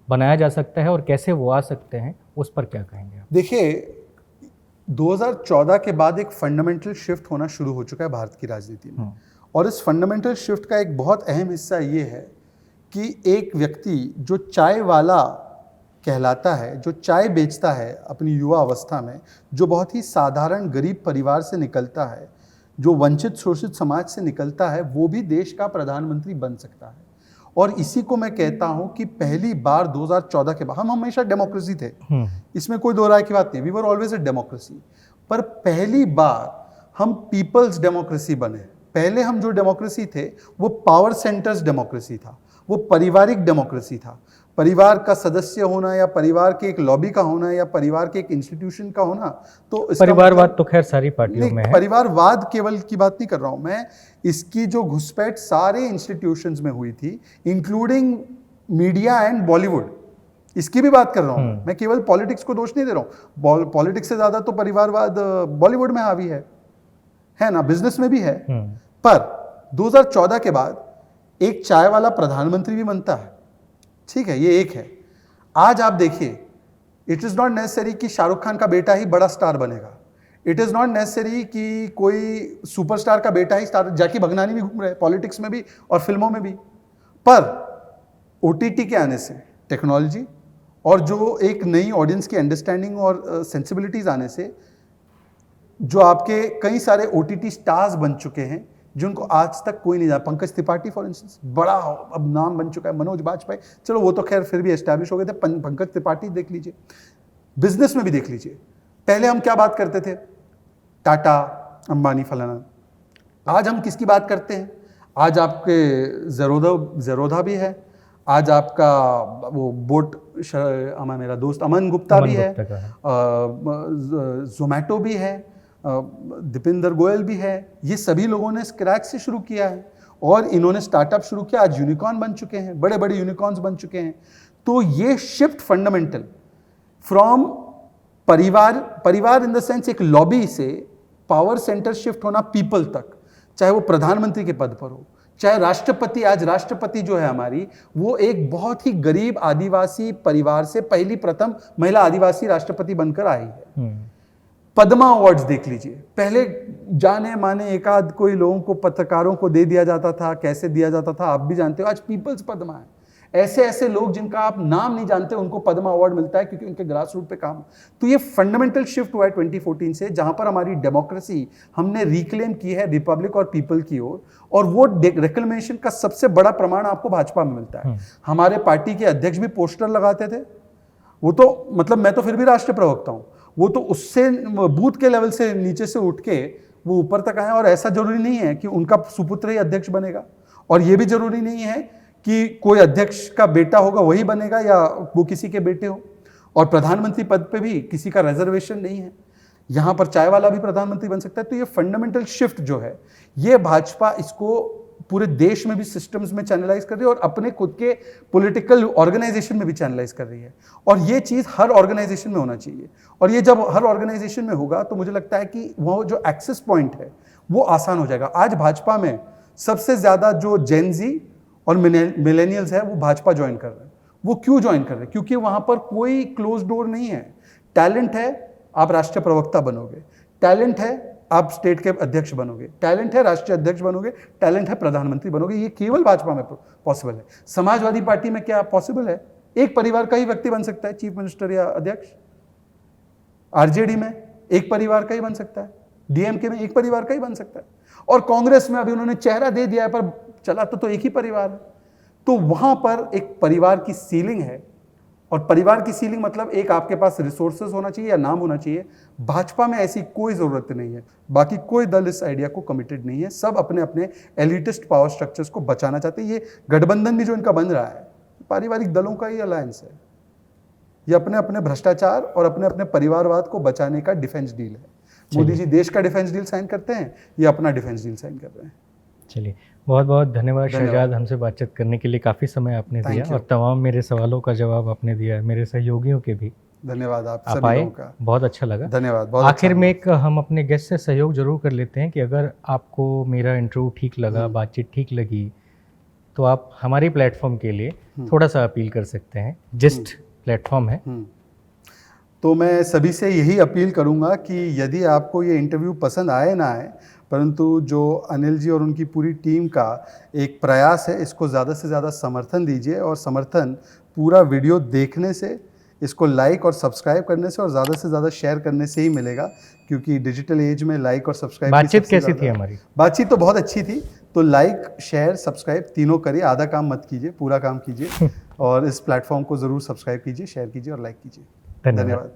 Speaker 1: बनाया जा सकता है और कैसे वो आ सकते हैं, उस पर क्या कहेंगे आप?
Speaker 2: देखिए 2014 के बाद एक फंडामेंटल शिफ्ट होना शुरू हो चुका है भारत की राजनीति में, और इस फंडामेंटल शिफ्ट का एक बहुत अहम हिस्सा ये है कि एक व्यक्ति जो चाय वाला कहलाता है, जो चाय बेचता है अपनी युवा अवस्था में, जो बहुत ही साधारण गरीब परिवार से निकलता है, जो वंचित शोषित समाज से निकलता है, वो भी देश का प्रधानमंत्री बन सकता है। और इसी को मैं कहता हूं कि पहली बार 2014 के बाद, हम हमेशा डेमोक्रेसी थे, इसमें कोई दो राय की बात नहीं, we were always a democracy, पर पहली बार हम पीपल्स डेमोक्रेसी बने। पहले हम जो डेमोक्रेसी थे वो पावर सेंटर्स डेमोक्रेसी था, वो पारिवारिक डेमोक्रेसी था। परिवार का सदस्य होना या परिवार के एक लॉबी का होना या परिवार के एक इंस्टीट्यूशन का होना, तो
Speaker 1: परिवारवाद तो खैर सारी पार्टियों में है।
Speaker 2: परिवारवाद केवल की बात नहीं कर रहा हूं मैं, इसकी जो घुसपैठ सारे इंस्टीट्यूशंस में हुई थी, इंक्लूडिंग मीडिया एंड बॉलीवुड, इसकी भी बात कर रहा हूं मैं। केवल पॉलिटिक्स को दोष नहीं दे रहा हूं, पॉलिटिक्स से ज्यादा तो परिवारवाद बॉलीवुड में हावी है ना, बिजनेस में भी है। पर 2014 के बाद एक चाय वाला प्रधानमंत्री भी बनता है, ठीक है, ये एक है। आज आप देखिए, इट इज नॉट नेसेसरी कि शाहरुख खान का बेटा ही बड़ा स्टार बनेगा, इट इज नॉट नेसेसरी कि कोई सुपरस्टार का बेटा ही स्टार। जैकी भगनानी भी घूम रहे हैं पॉलिटिक्स में भी और फिल्मों में भी। पर ओटीटी के आने से, टेक्नोलॉजी और जो एक नई ऑडियंस की अंडरस्टैंडिंग और सेंसिबिलिटीज आने से, जो आपके कई सारे ओटीटी स्टार्स बन चुके हैं जिनको आज तक कोई नहीं जाना। पंकज त्रिपाठी फॉर इंस्टेंस, बड़ा अब नाम बन चुका है। मनोज बाजपेयी, चलो वो तो खैर फिर भी एस्टैब्लिश हो गए थे। पंकज त्रिपाठी देख लीजिए, बिजनेस में भी देख लीजिए। पहले हम क्या बात करते थे, टाटा, अंबानी, फलाना। आज हम किसकी बात करते हैं? आज आपके ज़ेरोधा भी है, आज आपका वो बोट, मेरा दोस्त अमन गुप्ता भी है, जोमैटो भी है, दीपिंदर गोयल भी है। ये सभी लोगों ने स्क्रैच से शुरू किया है और इन्होंने स्टार्टअप शुरू किया, आज यूनिकॉर्न बन चुके हैं, बड़े बड़े यूनिकॉर्न्स बन चुके हैं। तो ये शिफ्ट फंडामेंटल फ्रॉम परिवार इन द सेंस एक लॉबी से पावर सेंटर शिफ्ट होना पीपल तक, चाहे वो प्रधानमंत्री के पद पर हो, चाहे राष्ट्रपति, आज राष्ट्रपति जो है हमारी, वो एक बहुत ही गरीब आदिवासी परिवार से पहली प्रथम महिला आदिवासी राष्ट्रपति बनकर आई है। पद्मा अवार्ड्स देख लीजिए, पहले जाने माने एक आध कोई लोगों को, पत्रकारों को दे दिया जाता था, कैसे दिया जाता था आप भी जानते हो, आज पीपल्स पद्मा है। ऐसे ऐसे लोग जिनका आप नाम नहीं जानते उनको पद्मा अवार्ड मिलता है क्योंकि उनके ग्रास रूट पे काम। तो ये फंडामेंटल शिफ्ट हुआ है 2014 से, जहां पर हमारी डेमोक्रेसी हमने रिक्लेम की है रिपब्लिक और पीपल की ओर, और वो रिक्लेमेशन का सबसे बड़ा प्रमाण आपको भाजपा में मिलता है। हमारे पार्टी के अध्यक्ष भी पोस्टर लगाते थे, वो तो मतलब मैं तो फिर भी राष्ट्रीय प्रवक्ता हूं, वो तो उससे बूथ के लेवल से नीचे से उठ के वो ऊपर तक आए। और ऐसा जरूरी नहीं है कि उनका सुपुत्र ही अध्यक्ष बनेगा, और ये भी जरूरी नहीं है कि कोई अध्यक्ष का बेटा होगा वही बनेगा या वो किसी के बेटे हो। और प्रधानमंत्री पद पे भी किसी का रिजर्वेशन नहीं है, यहाँ पर चाय वाला भी प्रधानमंत्री बन सकता है। तो ये फंडामेंटल शिफ्ट जो है, ये भाजपा इसको पूरे देश में भी सिस्टम्स में चैनलाइज कर रही है और अपने खुद के पॉलिटिकल ऑर्गेनाइजेशन में भी चैनलाइज कर रही है। और ये चीज़ हर ऑर्गेनाइजेशन में होना चाहिए, और ये जब हर ऑर्गेनाइजेशन में होगा तो मुझे लगता है कि वो जो एक्सेस पॉइंट है वो आसान हो जाएगा। आज भाजपा में सबसे ज़्यादा जो जेनजी और मिलेनियल्स है वो भाजपा ज्वाइन कर रहे हैं। वो क्यों ज्वाइन कर रहे हैं? क्योंकि वहाँ पर कोई क्लोज डोर नहीं है। टैलेंट है, आप राष्ट्रीय प्रवक्ता बनोगे, टैलेंट है आप स्टेट के अध्यक्ष बनोगे, टैलेंट है राष्ट्रीय अध्यक्ष बनोगे, टैलेंट है प्रधानमंत्री बनोगे। ये केवल भाजपा में पॉसिबल है। समाजवादी पार्टी में क्या पॉसिबल है? एक परिवार का ही व्यक्ति बन सकता है चीफ मिनिस्टर या अध्यक्ष। आरजेडी में एक परिवार का ही बन सकता है, डीएमके में एक परिवार का ही बन सकता है, और कांग्रेस में अभी उन्होंने चेहरा दे दिया है पर चला तो एक ही परिवार है। तो वहां पर एक परिवार की सीलिंग है, और परिवार की सीलिंग मतलब एक आपके पास रिसोर्सेज होना चाहिए या नाम होना चाहिए। भाजपा में ऐसी कोई जरूरत नहीं है। बाकी कोई दल इस आइडिया को कमिटेड नहीं है। सब अपने अपने एलिटिस्ट पावर स्ट्रक्चर्स को बचाना चाहते हैं। ये गठबंधन भी जो इनका बन रहा है, पारिवारिक दलों का ही अलायंस है। ये अपने अपने भ्रष्टाचार और अपने अपने परिवारवाद को बचाने का डिफेंस डील है। मोदी जी देश का डिफेंस डील साइन करते हैं, ये अपना डिफेंस डील साइन कर रहे हैं।
Speaker 1: चलिए, बहुत बहुत धन्यवाद शहजाद, हमसे बातचीत करने के लिए। काफ़ी समय आपने दिया और तमाम मेरे सवालों का जवाब आपने दिया, मेरे सहयोगियों के भी
Speaker 2: धन्यवाद। आप
Speaker 1: सभी
Speaker 2: आए,
Speaker 1: लोगों का बहुत अच्छा लगा।
Speaker 2: धन्यवाद। बहुत
Speaker 1: आखिर
Speaker 2: अच्छा
Speaker 1: में एक हम अपने गेस्ट से सहयोग जरूर कर लेते हैं कि अगर आपको मेरा इंटरव्यू ठीक लगा, बातचीत ठीक लगी, तो आप हमारे प्लेटफॉर्म के लिए थोड़ा सा अपील कर सकते हैं। जिस्ट प्लेटफॉर्म है।
Speaker 2: तो मैं सभी से यही अपील करूंगा कि यदि आपको ये इंटरव्यू पसंद आए ना आए, परंतु जो अनिल जी और उनकी पूरी टीम का एक प्रयास है, इसको ज़्यादा से ज़्यादा समर्थन दीजिए। और समर्थन पूरा वीडियो देखने से, इसको लाइक और सब्सक्राइब करने से और ज़्यादा से ज़्यादा शेयर करने से ही मिलेगा, क्योंकि डिजिटल एज में लाइक और सब्सक्राइब।
Speaker 1: बातचीत कैसी थी हमारी?
Speaker 2: बातचीत तो बहुत अच्छी थी। तो लाइक, शेयर, सब्सक्राइब तीनों करिए, आधा काम मत कीजिए, पूरा काम कीजिए। और इस प्लेटफॉर्म को ज़रूर सब्सक्राइब कीजिए, शेयर कीजिए और लाइक कीजिए। धन्यवाद।